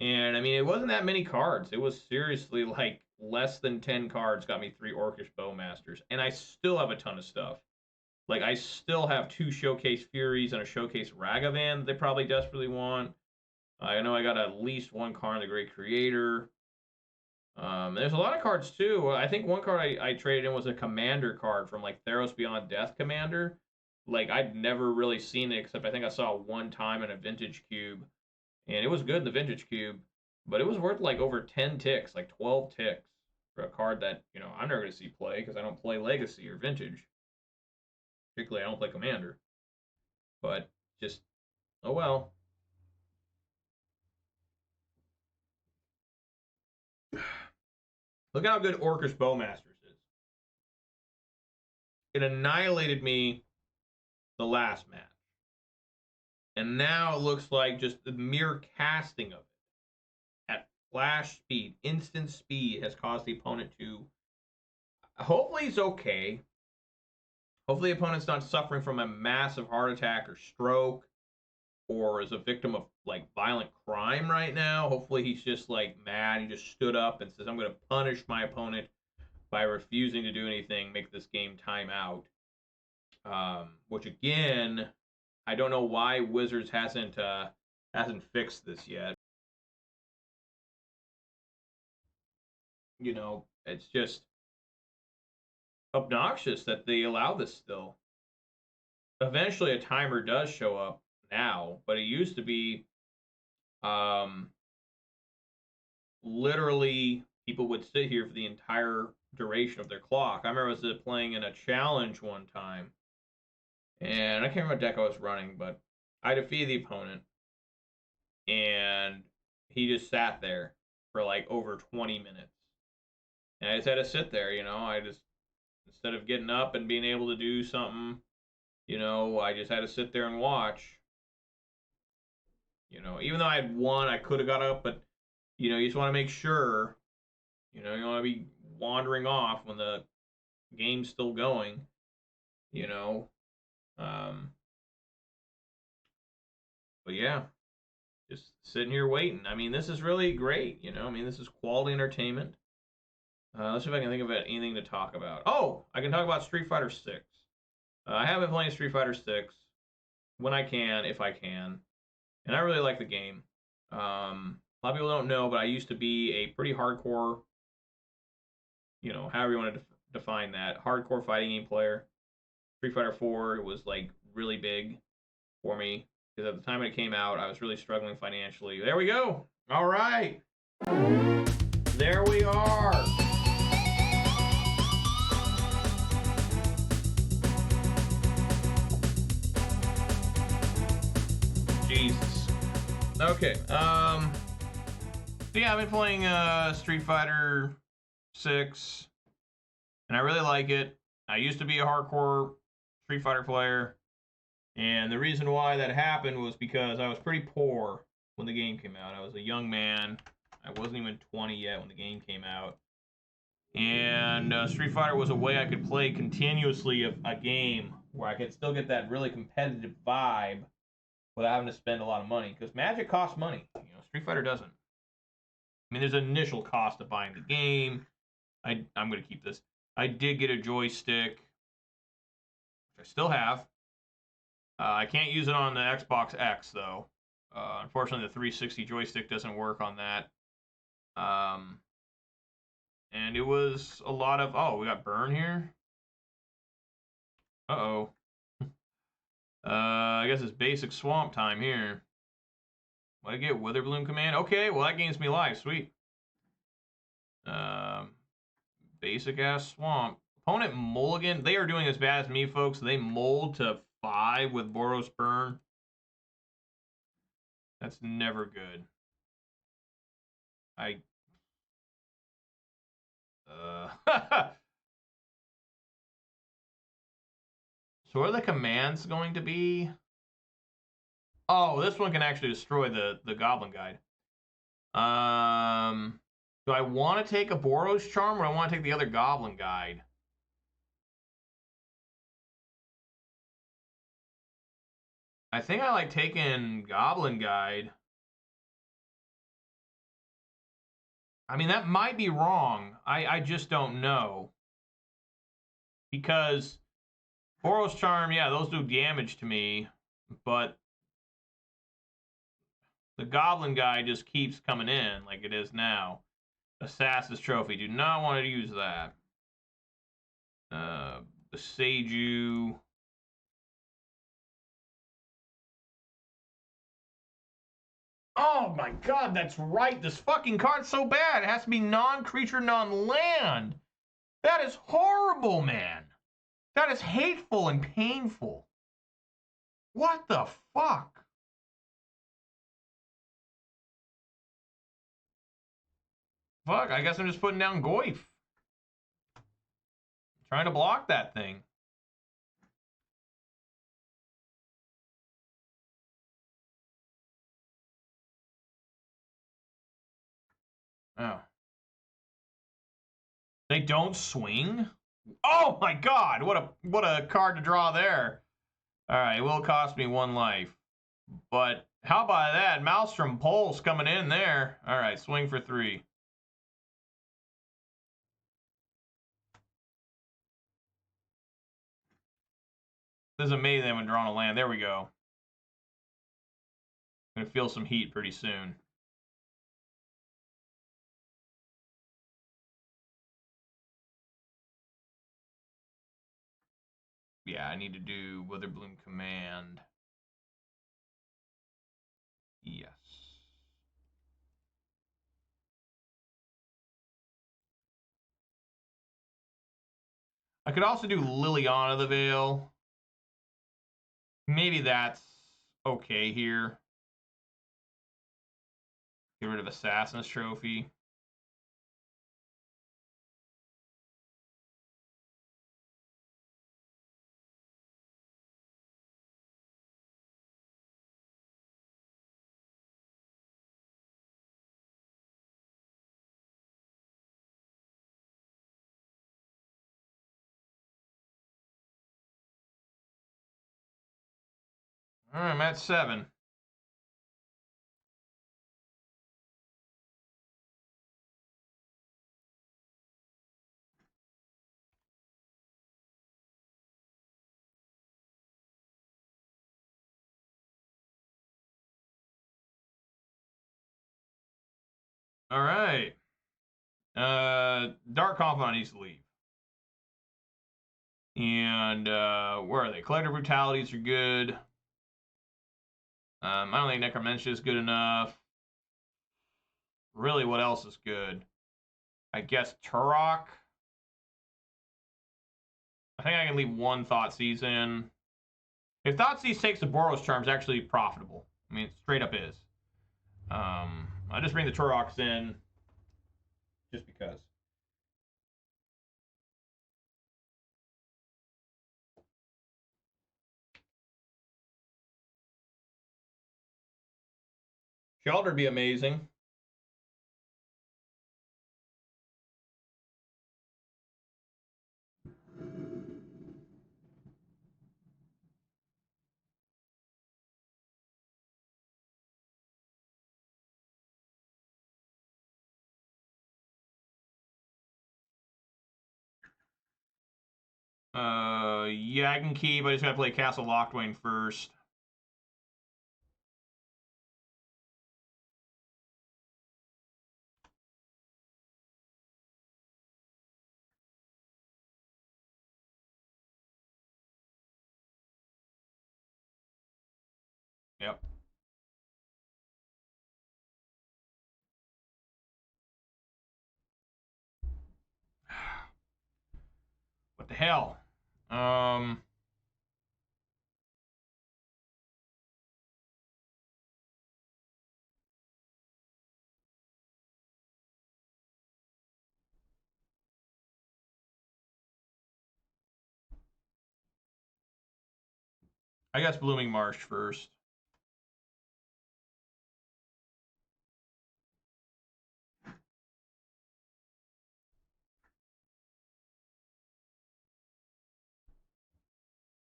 And I mean, it wasn't that many cards. It was seriously like less than 10 cards got me 3 Orcish Bowmasters. And I still have a ton of stuff. Like, I still have 2 Showcase Furies and a Showcase Ragavan that they probably desperately want. I know I got at least 1 card in the Great Creator. There's a lot of cards, too. I think one card I traded in was a Commander card from, like, Theros Beyond Death Commander. Like, I'd never really seen it, except I think I saw it one time in a Vintage Cube. And it was good in the Vintage Cube. But it was worth, like, over 10 ticks, like 12 ticks, for a card that, you know, I'm never going to see play because I don't play Legacy or Vintage. Particularly, I don't play Commander. But just, oh well. Look how good Orcish Bowmasters is. It annihilated me the last match. And now it looks like just the mere casting of it at flash speed, instant speed, has caused the opponent to. Hopefully, he's okay. Hopefully, the opponent's not suffering from a massive heart attack or stroke, or is a victim of like violent crime right now. Hopefully, he's just like mad. He just stood up and says, "I'm going to punish my opponent by refusing to do anything, make this game time out." Which again, I don't know why Wizards hasn't fixed this yet. You know, it's just obnoxious that they allow this still. Eventually, a timer does show up now, but it used to be, literally people would sit here for the entire duration of their clock. I remember I was playing in a challenge one time, and I can't remember what deck I was running, but I defeated the opponent, and he just sat there for like over 20 minutes. And I just had to sit there, you know. I just, instead of getting up and being able to do something, you know, I just had to sit there and watch. You know, even though I had won, I could have got up, but, you know, you just want to make sure, you know, you don't want to be wandering off when the game's still going, you know. But yeah, just sitting here waiting. I mean, this is really great, you know. I mean, this is quality entertainment. Let's see if I can think of anything to talk about. Oh, I can talk about Street Fighter 6. I have been playing Street Fighter 6 when I can, if I can, and I really like the game. A lot of people don't know, but I used to be a pretty hardcore, you know, however you want to define that, hardcore fighting game player. Street Fighter 4 was like really big for me because at the time it came out, I was really struggling financially. There we go. All right. There we are. Jesus. Okay. So yeah, I've been playing Street Fighter 6, and I really like it. I used to be a hardcore Street Fighter player, and the reason why that happened was because I was pretty poor when the game came out. I was a young man. I wasn't even 20 yet when the game came out. And Street Fighter was a way I could play continuously a game where I could still get that really competitive vibe without having to spend a lot of money. Because Magic costs money. You know, Street Fighter doesn't. I mean, there's an initial cost of buying the game. I'm going to keep this. I did get a joystick, which I still have. I can't use it on the Xbox X, though. Unfortunately, the 360 joystick doesn't work on that. And it was a lot of... Oh, we got burn here? Uh-oh. I guess it's basic swamp time here. What did I get? Witherbloom command? Okay, well, that gains me life. Sweet. Basic-ass swamp. Opponent mulligan. They are doing as bad as me, folks. They mold to 5 with Boros burn. That's never good. So what are the commands going to be? Oh, this one can actually destroy the Goblin Guide. Do I want to take a Boros Charm or do I want to take the other Goblin Guide? I think I like taking Goblin Guide. I mean, that might be wrong. I just don't know. Because Boros Charm, yeah, those do damage to me, but the Goblin Guide just keeps coming in like it is now. Assassin's Trophy, do not want to use that. The Seiju. Oh my god, that's right. This fucking card's so bad. It has to be non-creature, non-land. That is horrible, man. That is hateful and painful. What the fuck? Fuck, I guess I'm just putting down Goif. Trying to block that thing. Oh. They don't swing? Oh my god! What a card to draw there. Alright, it will cost me 1 life. But how about that? Maelstrom Pulse coming in there. Alright, swing for 3. This is amazing. I haven't drawn a land. There we go. I'm gonna feel some heat pretty soon. Yeah, I need to do Witherbloom Command. Yes. I could also do Liliana the Veil. Maybe that's okay here. Get rid of Assassin's Trophy. All right, I'm at 7. All right. Dark Confidant needs to leave. And where are they? Collective Brutalities are good. I don't think Necromentia is good enough. Really, what else is good? I guess Turok. I think I can leave 1 Thoughtseize in. If Thoughtseize takes the Boros Charm, it's actually profitable. I mean, it straight up is. I just bring the Turoks in just because. Shelter would be amazing. Yeah, I can keep. I just gotta play Castle Locthwain first. Yep. What the hell? I guess Blooming Marsh first.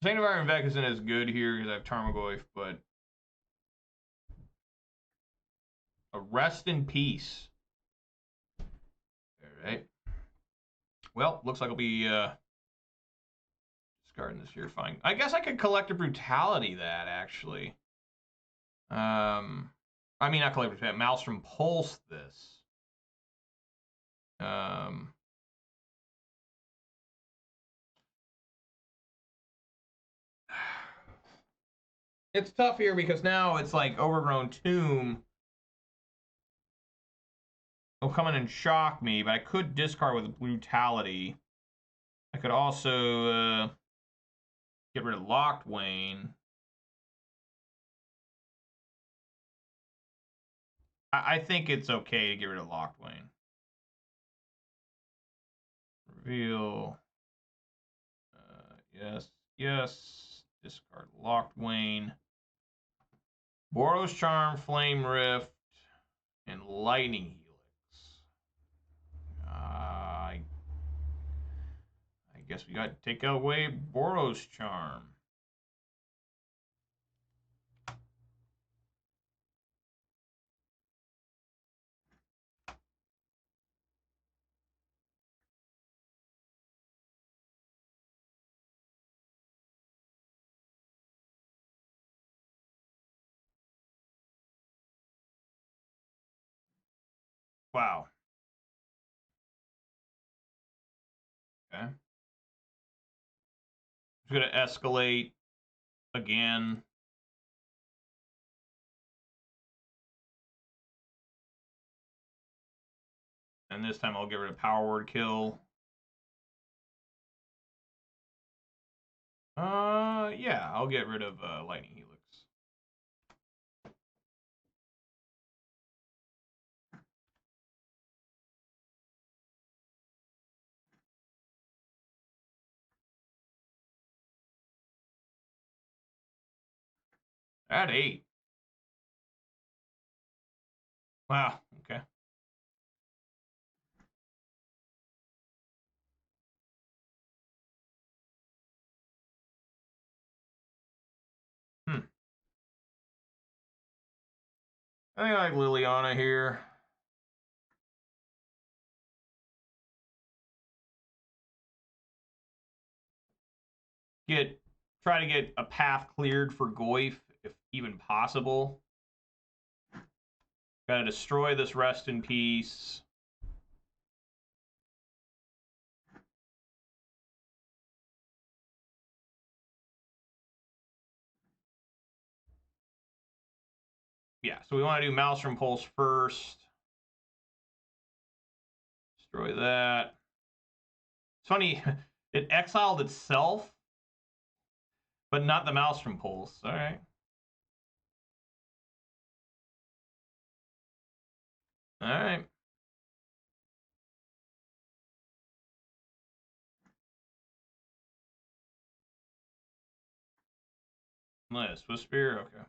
Saint of Iron Vec isn't as good here because I have Tarmogoyf, but a Rest in Peace. All right. Well, looks like I'll be discarding this here. Fine. I guess I could Collective Brutality that actually. I mean, not Collective Brutality. Maelstrom Pulse this. It's tough here because now it's like Overgrown Tomb will come in and shock me, but I could discard with Brutality. I could also get rid of Locthwain. I think it's okay to get rid of Locthwain. Reveal. Yes, yes. Discard Locthwain. Boros Charm, Flame Rift, and Lightning Helix. guess we got to take away Boros Charm. Wow. Okay. It's going to escalate again. And this time I'll get rid of Power Word Kill. Yeah, I'll get rid of Lightning Helix. At 8. Wow, okay. I think I like Liliana here. Try to get a path cleared for Goyf, if even possible. Gotta destroy this Rest in Peace. Yeah, so we want to do Maelstrom Pulse first. Destroy that. It's funny, it exiled itself, but not the Maelstrom Pulse. All right. All right. Nice. Swift Spear, okay.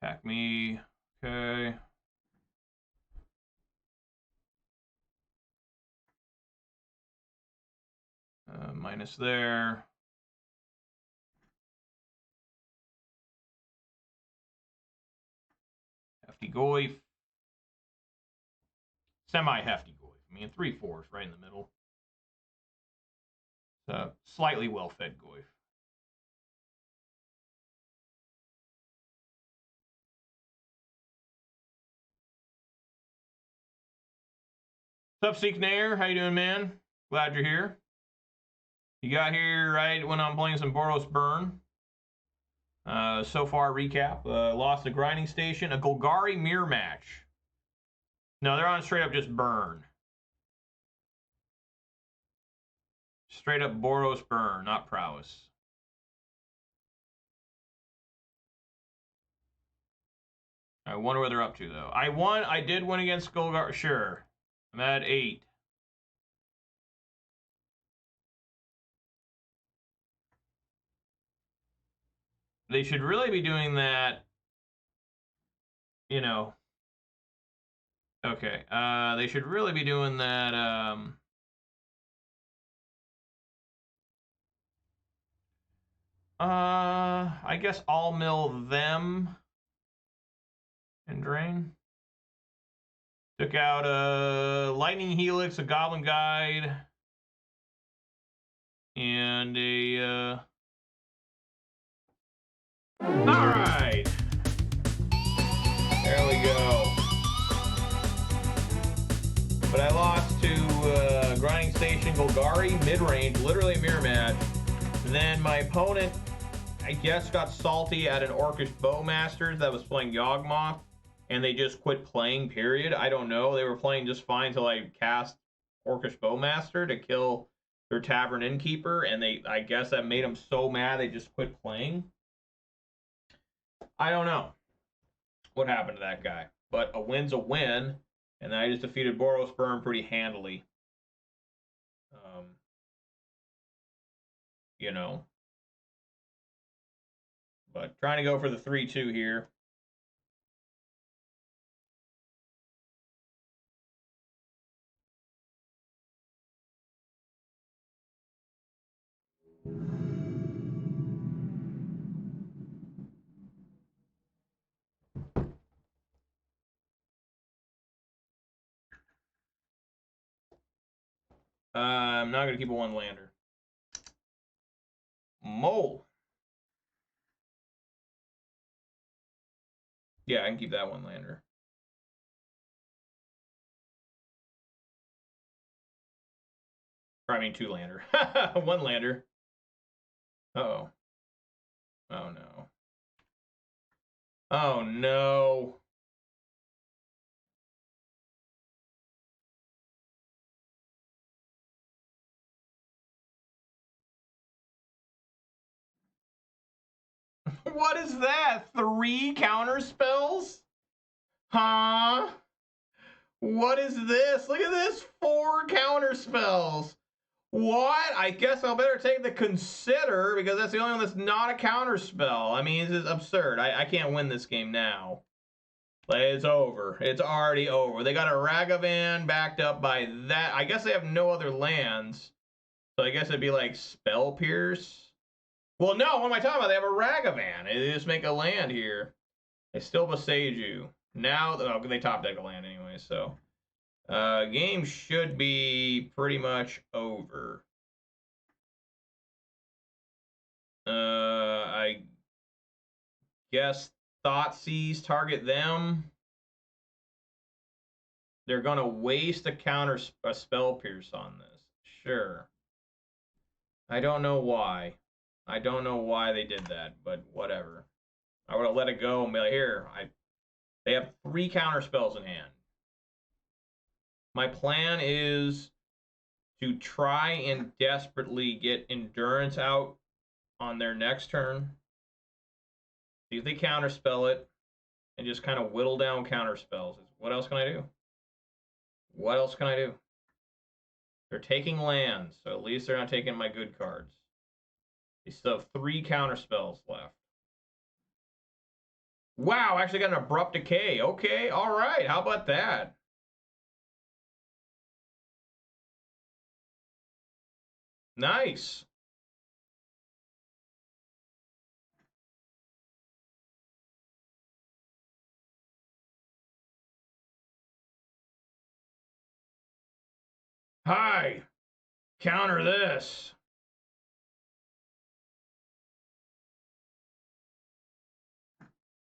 Attack me. Okay. Minus there. Hefty Goyf. Semi-hefty Goyf. I mean, 3/4 right in the middle. Slightly well-fed Goyf. What's up, Seek Nair? How you doing, man? Glad you're here. You got here right when I'm playing some Boros Burn. So far, recap. Lost the Grinding Station. A Golgari Mirror match. No, they're on straight up just Burn. Straight up Boros Burn, not Prowess. I wonder what they're up to, though. I did win against Golgari. Sure. I'm at 8. They should really be doing that, you know. Okay. They should really be doing that, I guess I'll mill them and drain. Took out a Lightning Helix, a Goblin Guide, and a, all right. There we go. But I lost to Grinding Station, Golgari Midrange, literally a mirror match. And then my opponent, I guess, got salty at an Orcish Bowmasters that was playing Yawgmoth, and they just quit playing, period. I don't know. They were playing just fine until I cast Orcish Bowmaster to kill their Tavern Innkeeper, and I guess that made them so mad they just quit playing. I don't know what happened to that guy, but a win's a win, and then I just defeated Boros Burn pretty handily. You know. But trying to go for the 3-2 here. I'm not going to keep a one lander. Mole. Yeah, I can keep that one lander. Or, I mean, two lander. One lander. Uh-oh. Oh, no. Oh, no. What is that? 3 counter spells? Huh? What is this? Look at this. 4 counter spells. What? I guess I'll better take the consider because that's the only one that's not a counter spell. I mean, this is absurd. I can't win this game now. Like, it's over. It's already over. They got a Ragavan backed up by that. I guess they have no other lands. So I guess it'd be like Spell Pierce. Well, no, what am I talking about? They have a Ragavan. They just make a land here. They still besage you. Now, oh, they top deck a land anyway, so. Game should be pretty much over. I guess Thoughtseize target them. They're going to waste a Spell Pierce on this. Sure. I don't know why. I don't know why they did that, but whatever. I would have let it go and be like, here, they have 3 counter spells in hand. My plan is to try and desperately get Endurance out on their next turn. See if they counterspell it and just kind of whittle down counter spells. What else can I do? What else can I do? They're taking lands, so at least they're not taking my good cards. They still have 3 counter spells left. Wow, actually got an Abrupt Decay. Okay, all right. How about that? Nice. Hi. Counter this.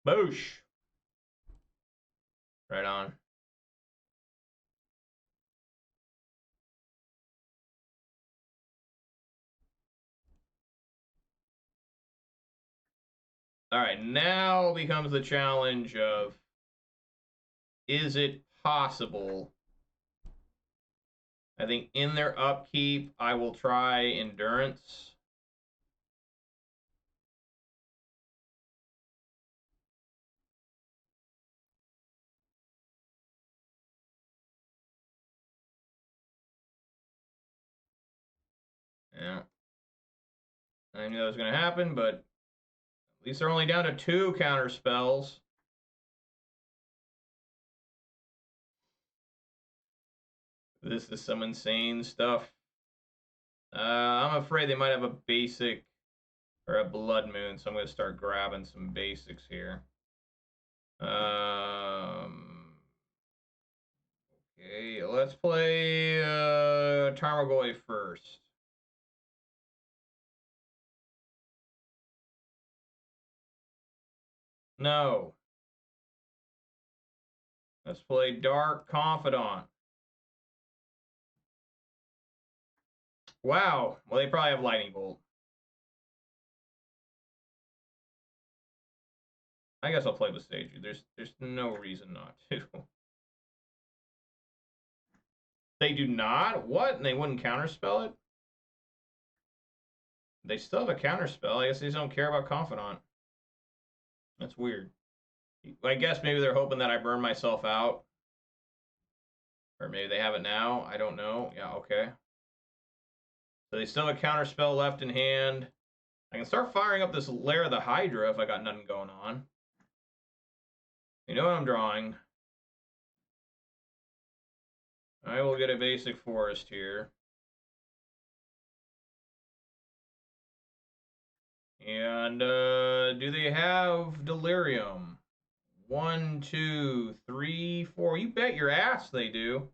Boosh. Right on. All right, now becomes the challenge of, is it possible? I think in their upkeep, I will try Endurance. Yeah. I knew that was going to happen, but at least they're only down to 2 counter spells. This is some insane stuff. I'm afraid they might have a basic or a Blood Moon, so I'm going to start grabbing some basics here. Okay, let's play Tarmogoyf first. No. Let's play Dark Confidant. Wow. Well, they probably have Lightning Bolt. I guess I'll play with Sage. There's no reason not to. They do not? What? And they wouldn't counterspell it? They still have a counterspell. I guess they just don't care about Confidant. That's weird. I guess maybe they're hoping that I burn myself out. Or maybe they have it now. I don't know. Yeah, okay. So they still have a counterspell left in hand. I can start firing up this Lair of the Hydra if I got nothing going on. You know what I'm drawing. I will get a basic forest here. And do they have Delirium? 1, 2, 3, 4. You bet your ass they do.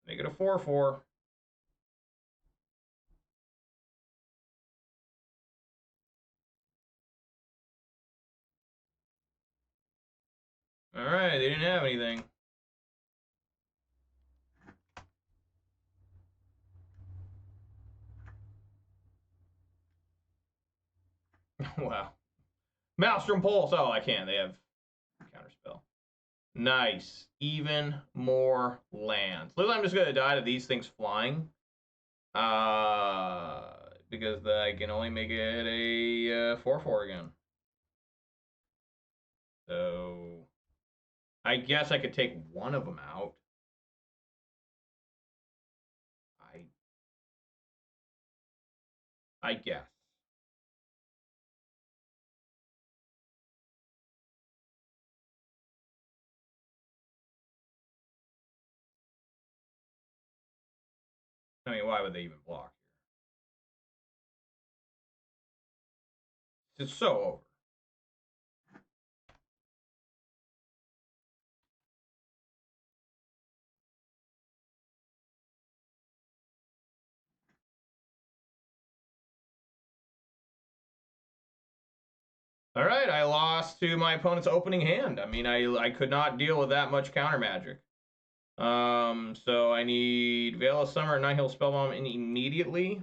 Make it a 4/4. All right, they didn't have anything. Wow. Maelstrom Pulse. Oh, I can't. They have Counterspell. Nice. Even more lands. Looks like I'm just going to die to these things flying. Because I can only make it a 4/4 again. So I guess I could take one of them out. I guess. I mean, why would they even block here? It's so over. All right, I lost to my opponent's opening hand. I mean, I could not deal with that much counter magic. So I need Veil of Summer, Nihil Spellbomb in immediately.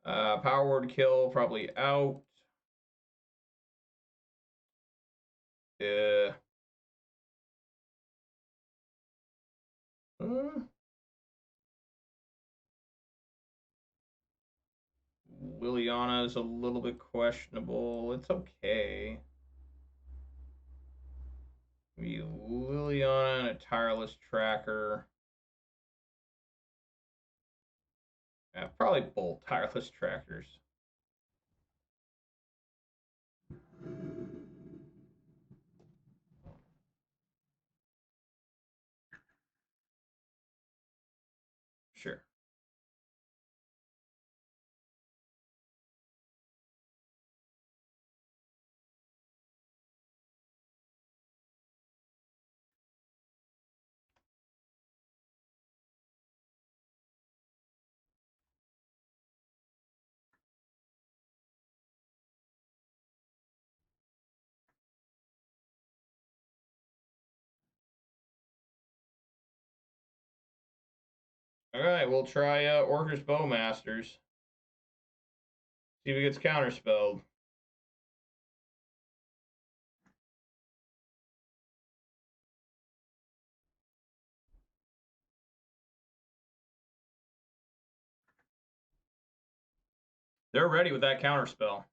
Power Word Kill probably out. Uh, Liliana is a little bit questionable. It's okay. Maybe Liliana and a Tireless Tracker. Yeah, probably both Tireless Trackers. Sure. All right, we'll try Orcus Bowmasters. See if it gets counterspelled. They're ready with that counterspell.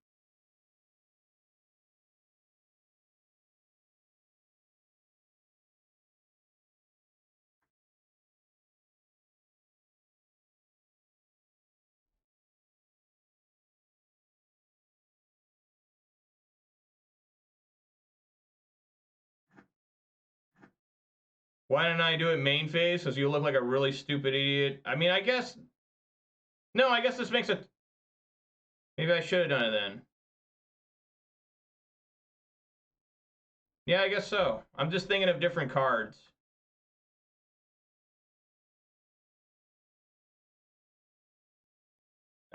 Why didn't I do it main phase? Because you look like a really stupid idiot. I mean, I guess... No, I guess this makes it... Maybe I should have done it then. Yeah, I guess so. I'm just thinking of different cards.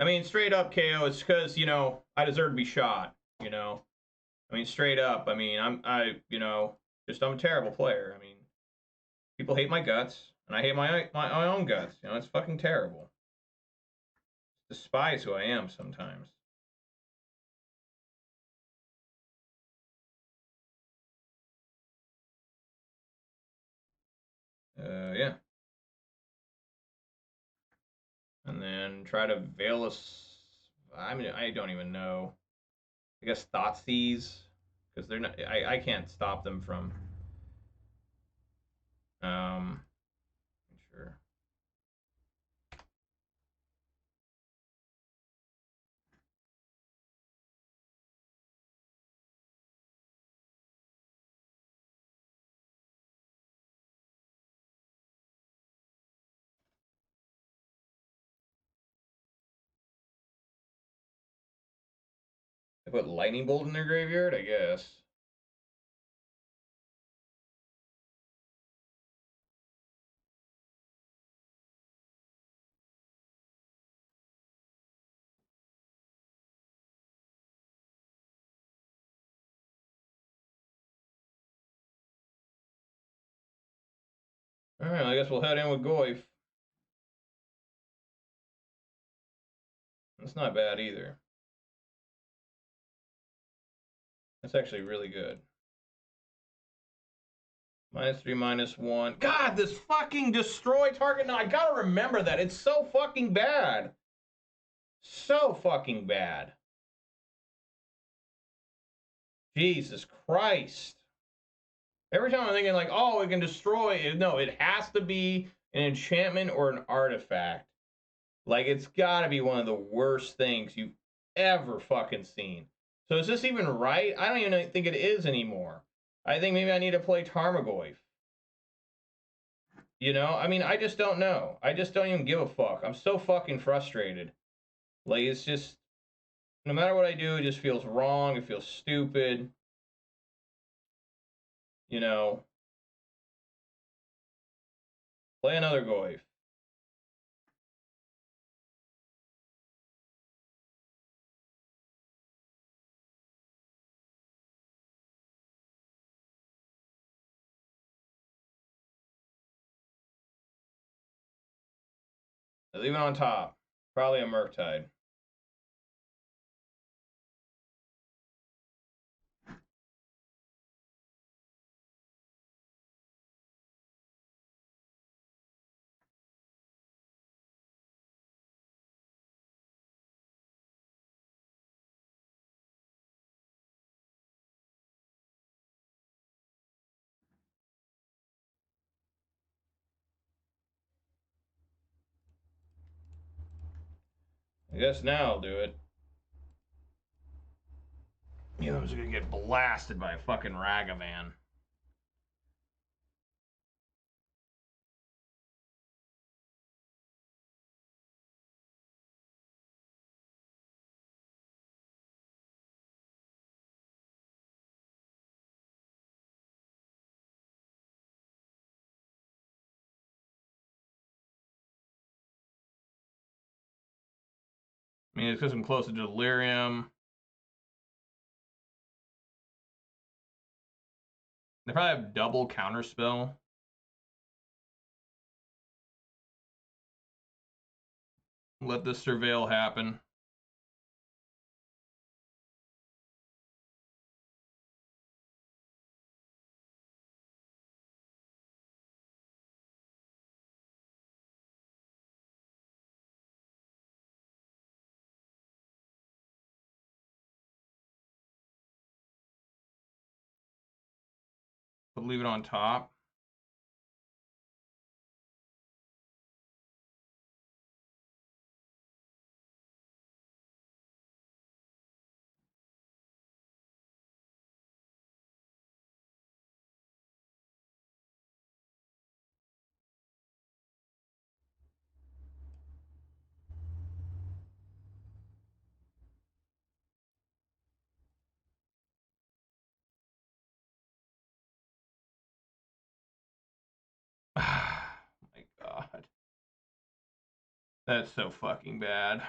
I mean, straight up KO, it's because, you know, I deserve to be shot, you know? I mean, straight up, I mean, I'm a terrible player. I mean, people hate my guts, and I hate my own guts. You know, it's fucking terrible. Despise who I am sometimes. Yeah. And then try to veil us. I mean, I don't even know. I guess Thoughtseize, because they're not. I can't stop them from. Sure. They put Lightning Bolt in their graveyard, I guess. Alright, I guess we'll head in with Goyf. That's not bad either. That's actually really good. -3, -1. God, this fucking destroy target. No, I gotta remember that. It's so fucking bad. So fucking bad. Jesus Christ. Every time I'm thinking like, oh, we can destroy it. No, it has to be an enchantment or an artifact. Like, it's gotta be one of the worst things you've ever fucking seen. So is this even right? I don't even think it is anymore. I think maybe I need to play Tarmogoyf. You know? I mean, I just don't know. I just don't even give a fuck. I'm so fucking frustrated. Like, it's just, no matter what I do, it just feels wrong. It feels stupid. You know? Play another Goyf. Leave it on top. Probably a Murktide. I guess now I'll do it. You know, I'm just gonna get blasted by a fucking Ragavan. I mean, it's because I'm close to Delirium. They probably have double counterspell. Let this surveil happen. But leave it on top. My God. That's so fucking bad.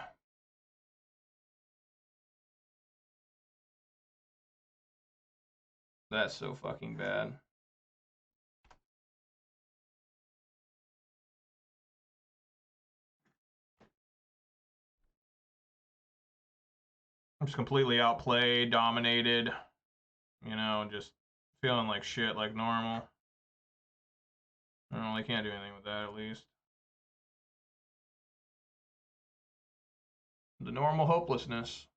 That's so fucking bad. I'm just completely outplayed, dominated. You know, just feeling like shit like normal. Well, I can't do anything with that, at least. The normal hopelessness.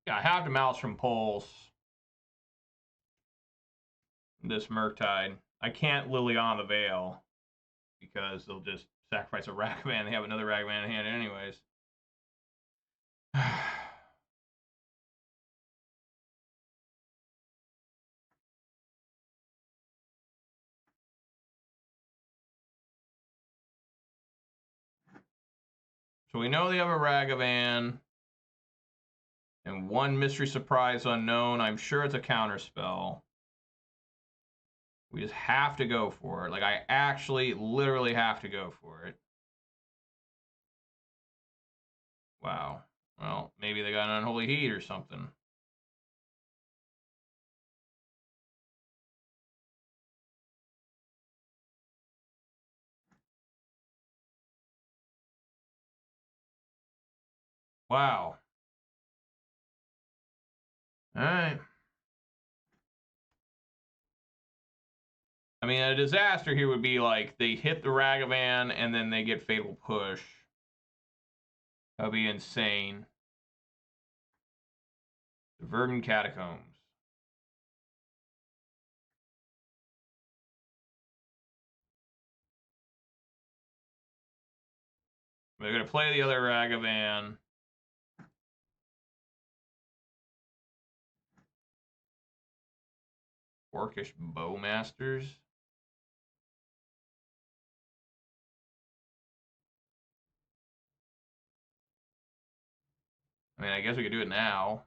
Yeah, I have to mouse from Pulse. This Murktide. I can't Liliana the Veil because they'll just sacrifice a Ragavan. They have another Ragavan in hand anyways. So we know they have a Ragavan and one Mystery Surprise Unknown. I'm sure it's a counterspell. We just have to go for it. Like, I actually literally have to go for it. Wow. Well, maybe they got an unholy heat or something. Wow. All right. I mean, a disaster here would be like they hit the Ragavan and then they get Fatal Push. That would be insane. The Verdant Catacombs. They're going to play the other Ragavan. Orcish Bowmasters. I mean, I guess we could do it now.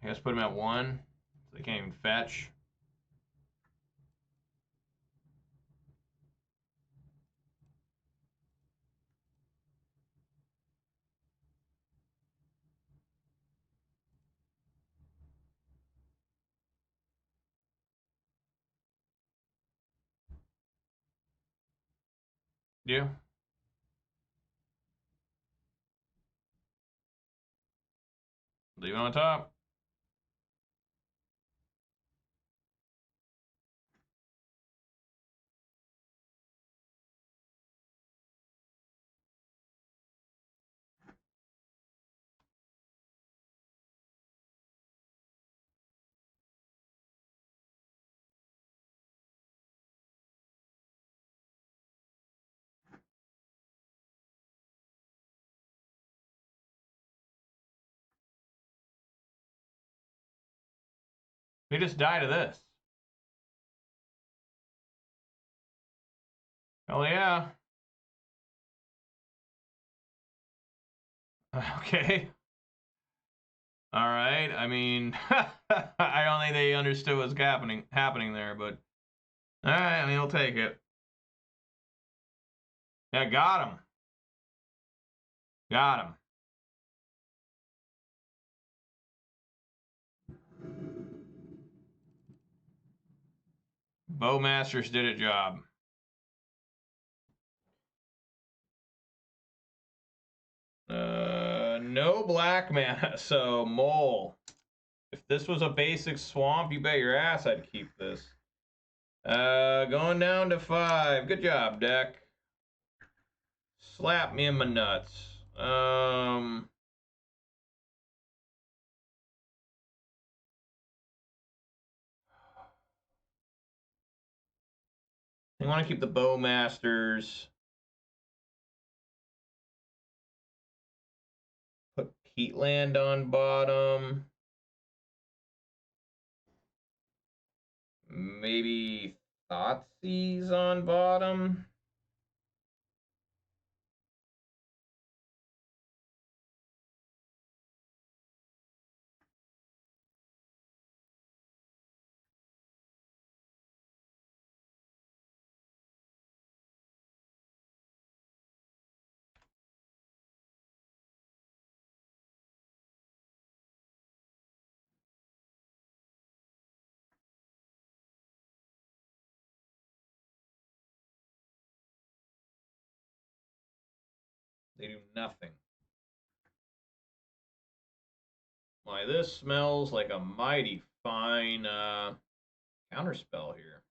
I guess put them at 1. So they can't even fetch. Yeah. Leave it on top. We just die to this. Hell yeah. Okay. All right. I mean, I don't think they understood what's happening there, but all right. I mean, I'll take it. Yeah, got him. Got him. Bowmasters did a job. No black mana, so mole. If this was a basic swamp, you bet your ass I'd keep this. Going down to 5. Good job, deck. Slap me in my nuts. I want to keep the Bowmasters. Put Peatland on bottom. Maybe Thoughtseize on bottom. They do nothing. Why, this smells like a mighty fine counterspell here.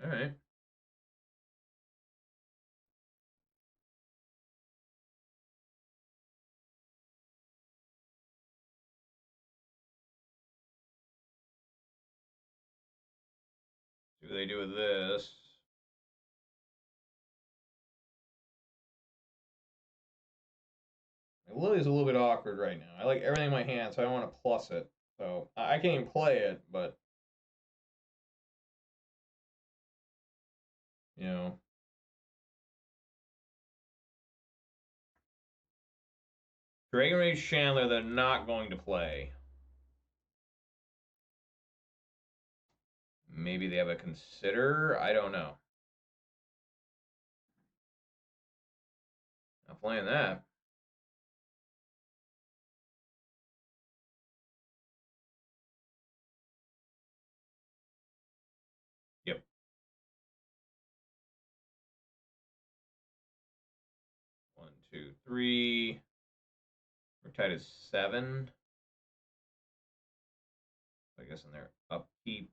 All right. See what they do with this. Lily's a little bit awkward right now. I like everything in my hand, so I don't want to plus it. So I can't even play it, but you know. Dragon Rage Chandler, they're not going to play. Maybe they have a consider. I don't know. Not playing that. Yep. 1, 2, 3. Murktide is 7. I guess in their upkeep.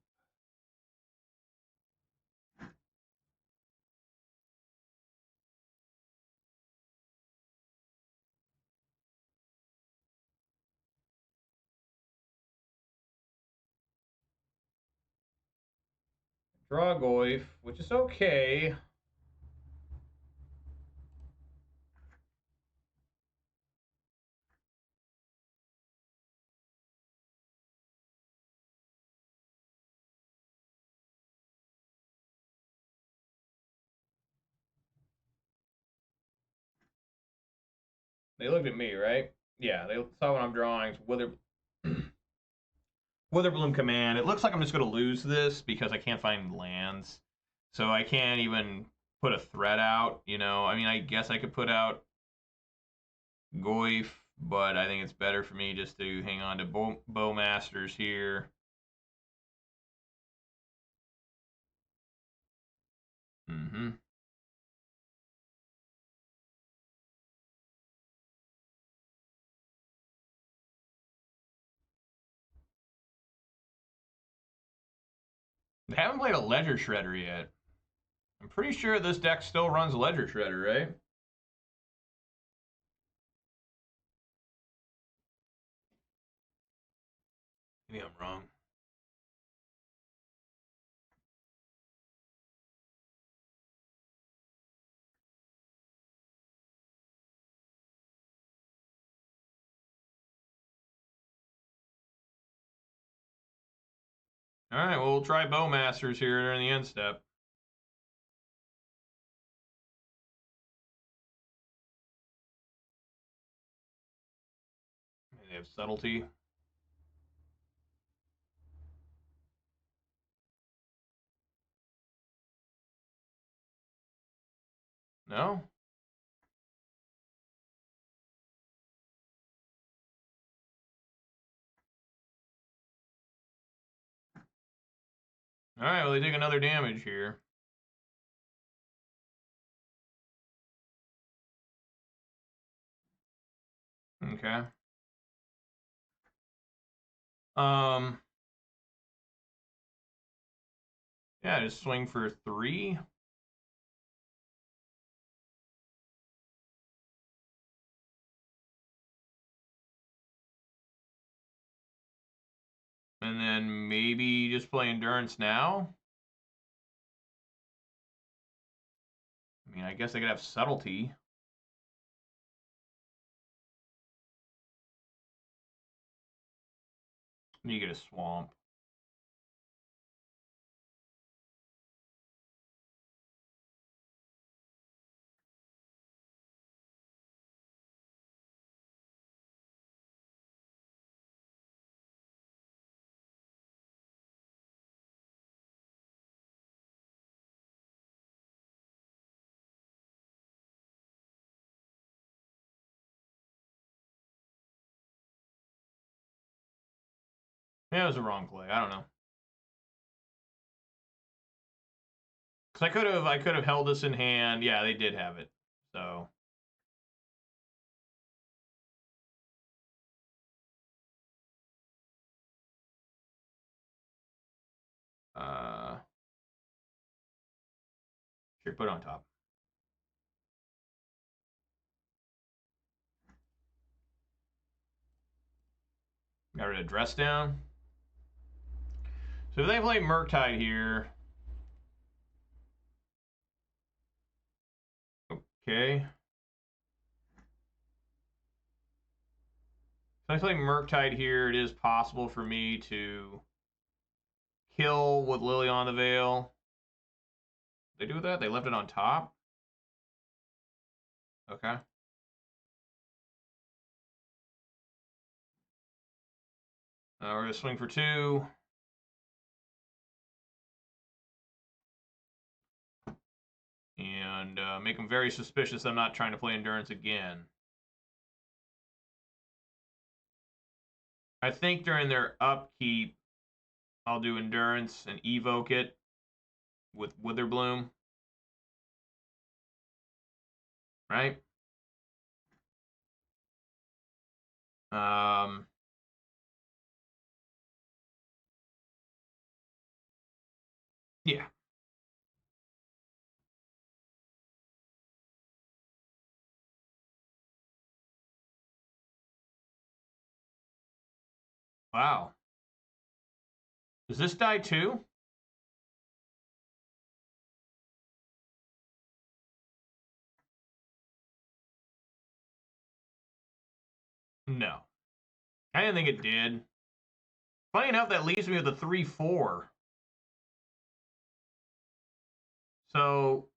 Draw Goyf, which is okay. They looked at me, right? Yeah, they saw what I'm drawing. Witherbloom Command. It looks like I'm just going to lose this because I can't find lands. So I can't even put a threat out, you know. I mean, I guess I could put out Goyf, but I think it's better for me just to hang on to Bowmasters here. Mm-hmm. They haven't played a Ledger Shredder yet. I'm pretty sure this deck still runs Ledger Shredder, right? Maybe I'm wrong. All right, well, we'll try Bowmasters here during the end step. They have Subtlety. No? All right, well, they take another damage here. Okay. Um. Yeah, just swing for 3. And then maybe just play Endurance now. I mean, I guess I could have Subtlety. You get a Swamp. Yeah, it was a wrong play. I don't know. Because I could have held this in hand. Yeah, they did have it. So. Sure, put it on top. Got rid of Dress Down. So if they play Murktide here. Okay. So I play Murktide here. It is possible for me to kill with Lily on the Veil. They do that? They left it on top? Okay. We're going to swing for 2. And make them very suspicious I'm not trying to play Endurance again. I think during their upkeep, I'll do Endurance and evoke it with Witherbloom. Right? Yeah. Wow. Does this die too? No. I didn't think it did. Funny enough, that leaves me with a 3/4. So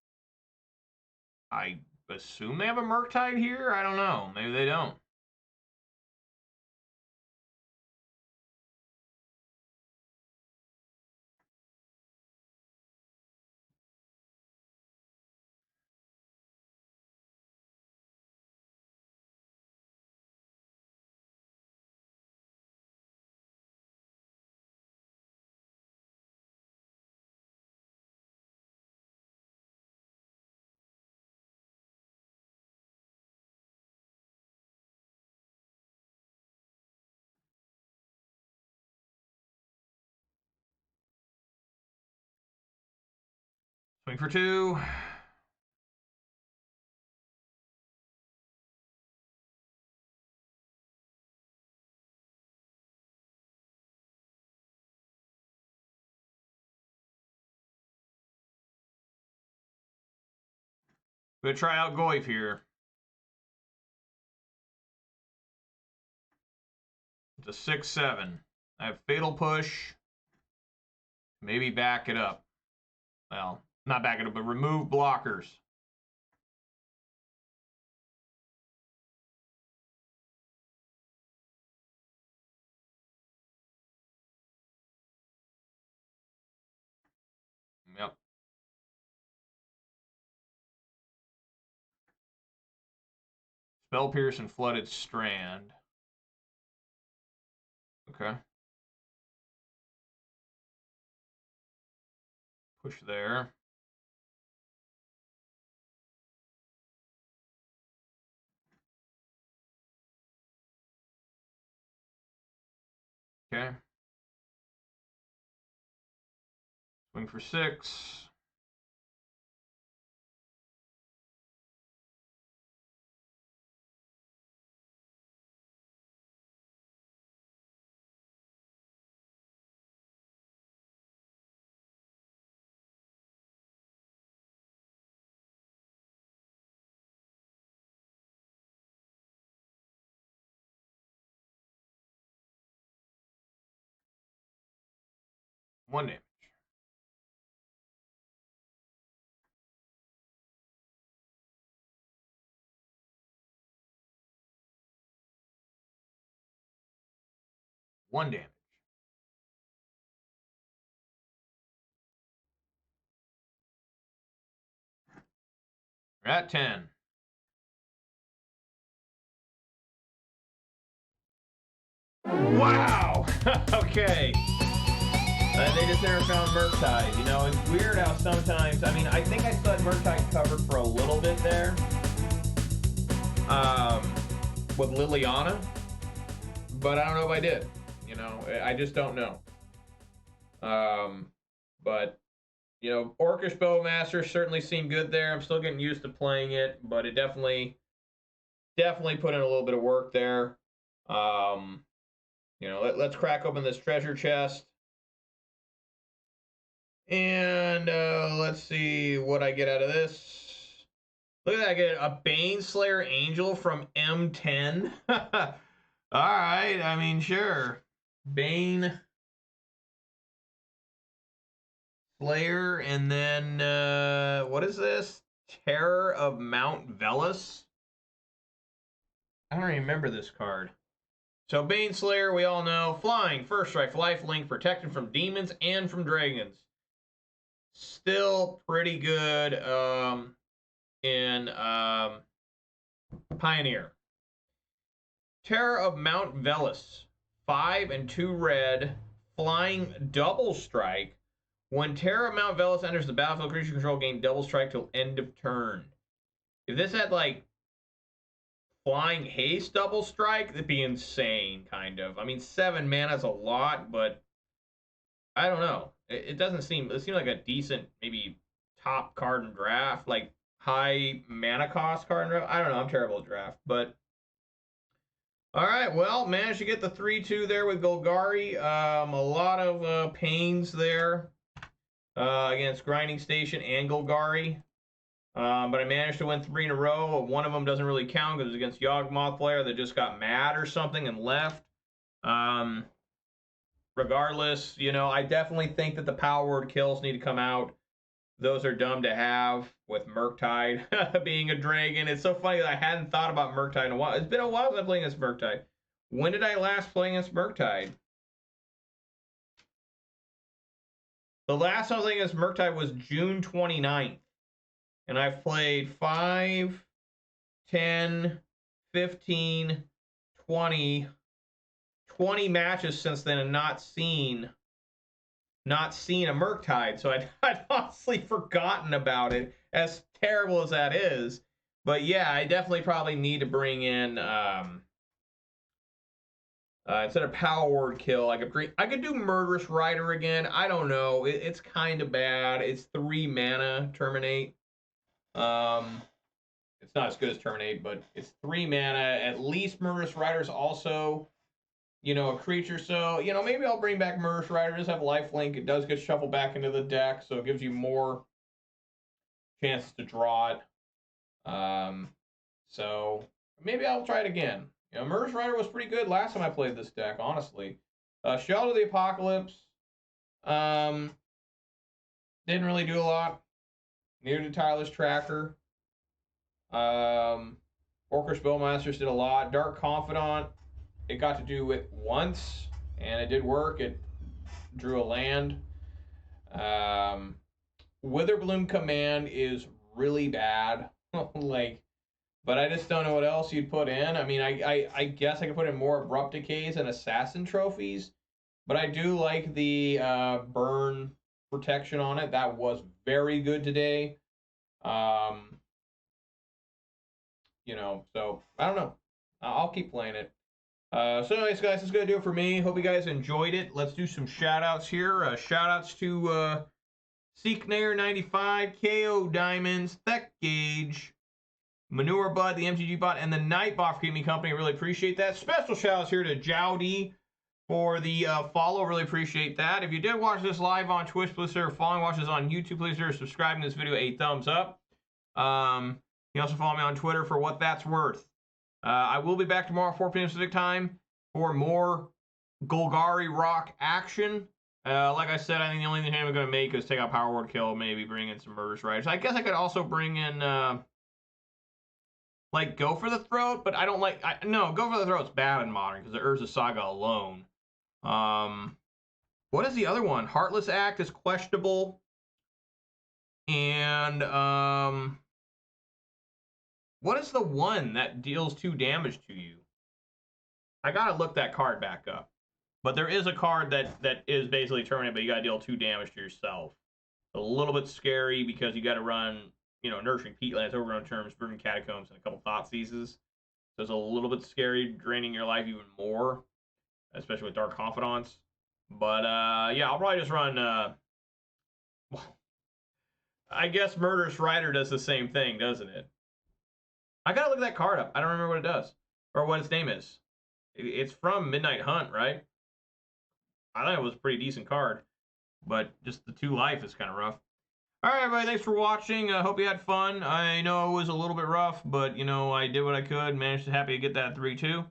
I assume they have a Murktide here? I don't know. Maybe they don't. Swing for 2. Gonna try out Goyf here. It's a 6/7. I have Fatal Push. Maybe back it up. Well, not back it up, but remove blockers. Yep. Spell Pierce and Flooded Strand. Okay. Push there. Okay. Swing for 6. One damage. One damage. We're at 10. Wow! Okay. They just never found Murktide. You know, it's weird how sometimes, I mean, I think I still had Murktide covered for a little bit there. With Liliana. But I don't know if I did. You know, I just don't know. But, you know, Orcish Bowmaster certainly seemed good there. I'm still getting used to playing it, but it definitely put in a little bit of work there. You know, let's crack open this treasure chest. And let's see what I get out of this. Look at that, I get a Baneslayer Angel from M10. All right, I mean, sure. Bane, Slayer, and then, what is this? Terror of Mount Velis? I don't remember this card. So Bane Slayer, we all know. Flying, first strike, life link, protected from demons and from dragons. Still pretty good in Pioneer. Terror of Mount Velis, 5 and 2 red, flying double strike. When Terror of Mount Velis enters the battlefield, creature control gain double strike till end of turn. If this had like flying haste double strike, that'd be insane, kind of. I mean, 7 mana is a lot, but I don't know. It doesn't seem. It seems like a decent, maybe top card in draft, like high mana cost card in draft. I don't know. I'm terrible at draft, but all right. Well, managed to get the 3-2 there with Golgari. A lot of pains there against Grinding Station and Golgari. But I managed to win 3 in a row. One of them doesn't really count because it was against Yawgmoth player that just got mad or something and left. Regardless, you know, I definitely think that the power word kills need to come out. Those are dumb to have with Murktide being a dragon. It's so funny that I hadn't thought about Murktide in a while. It's been a while since I played against Murktide. When did I last play against Murktide? The last time I played against Murktide was June 29th. And I've played 5, 10, 15, 20 matches since then and not seen a Murktide. So I'd honestly forgotten about it, as terrible as that is. But yeah, I definitely probably need to bring in instead of power word kill, I could do Murderous Rider again. I don't know. It's kind of bad. It's 3 mana terminate. It's not as good as Terminate, but it's 3 mana. At least Murderous Rider's also, you know, a creature. So, you know, maybe I'll bring back Murderous Rider. It does have lifelink. It does get shuffled back into the deck, so it gives you more chances to draw it. So maybe I'll try it again. You know, Murderous Rider was pretty good last time I played this deck, honestly. Shelter of the Apocalypse. Didn't really do a lot. Neither did Tireless Tracker. Orcish Bowmasters did a lot. Dark Confidant, it got to do it once, and it did work. It drew a land. Witherbloom Command is really bad. Like, but I just don't know what else you'd put in. I mean, I guess I could put in more Abrupt Decays and Assassin Trophies, but I do like the burn protection on it. That was very good today. You know, so I don't know. I'll keep playing it. So anyways, guys, that's going to do it for me. Hope you guys enjoyed it. Let's do some shout-outs here. Shout-outs to Seeknair95, KO Diamonds, Tech Gauge, Manure Bud, the MTG Bot, and the Nightbot for keeping me company. I really appreciate that. Special shout-outs here to Jowdy for the follow. Really appreciate that. If you did watch this live on Twitch, please consider following. Watch this on YouTube, please consider subscribing to this video a thumbs up. You also follow me on Twitter for what that's worth. I will be back tomorrow at 4 p.m. Pacific time for more Golgari Rock action. Like I said, I think the only thing I'm going to make is take out Power Word Kill, maybe bring in some Murderous Riders. I guess I could also bring in, like, Go for the Throat, but I don't like... no, Go for the Throat's bad in Modern, because the Urza Saga alone. What is the other one? Heartless Act is questionable. And, what is the one that deals 2 damage to you? I gotta look that card back up. But there is a card that is basically terminated, but you gotta deal 2 damage to yourself. A little bit scary because you gotta run, you know, Nurturing Peatlands, Overrun Terms, Verdant Catacombs, and a couple Thoughtseize. So it's a little bit scary, draining your life even more, especially with Dark Confidants. But yeah, I'll probably just run. I guess Murderous Rider does the same thing, doesn't it? I gotta look that card up. I don't remember what it does. Or what its name is. It's from Midnight Hunt, right? I thought it was a pretty decent card. But just the 2 life is kind of rough. Alright, everybody. Thanks for watching. I hope you had fun. I know it was a little bit rough, but, you know, I did what I could. Managed to happy to get that 3-2.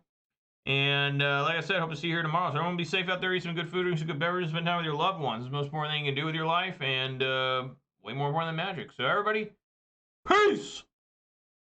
And like I said, hope to see you here tomorrow. So everyone be safe out there, eat some good food, drink some good beverages, spend time with your loved ones. It's the most important thing you can do with your life, and way more important than magic. So everybody, peace!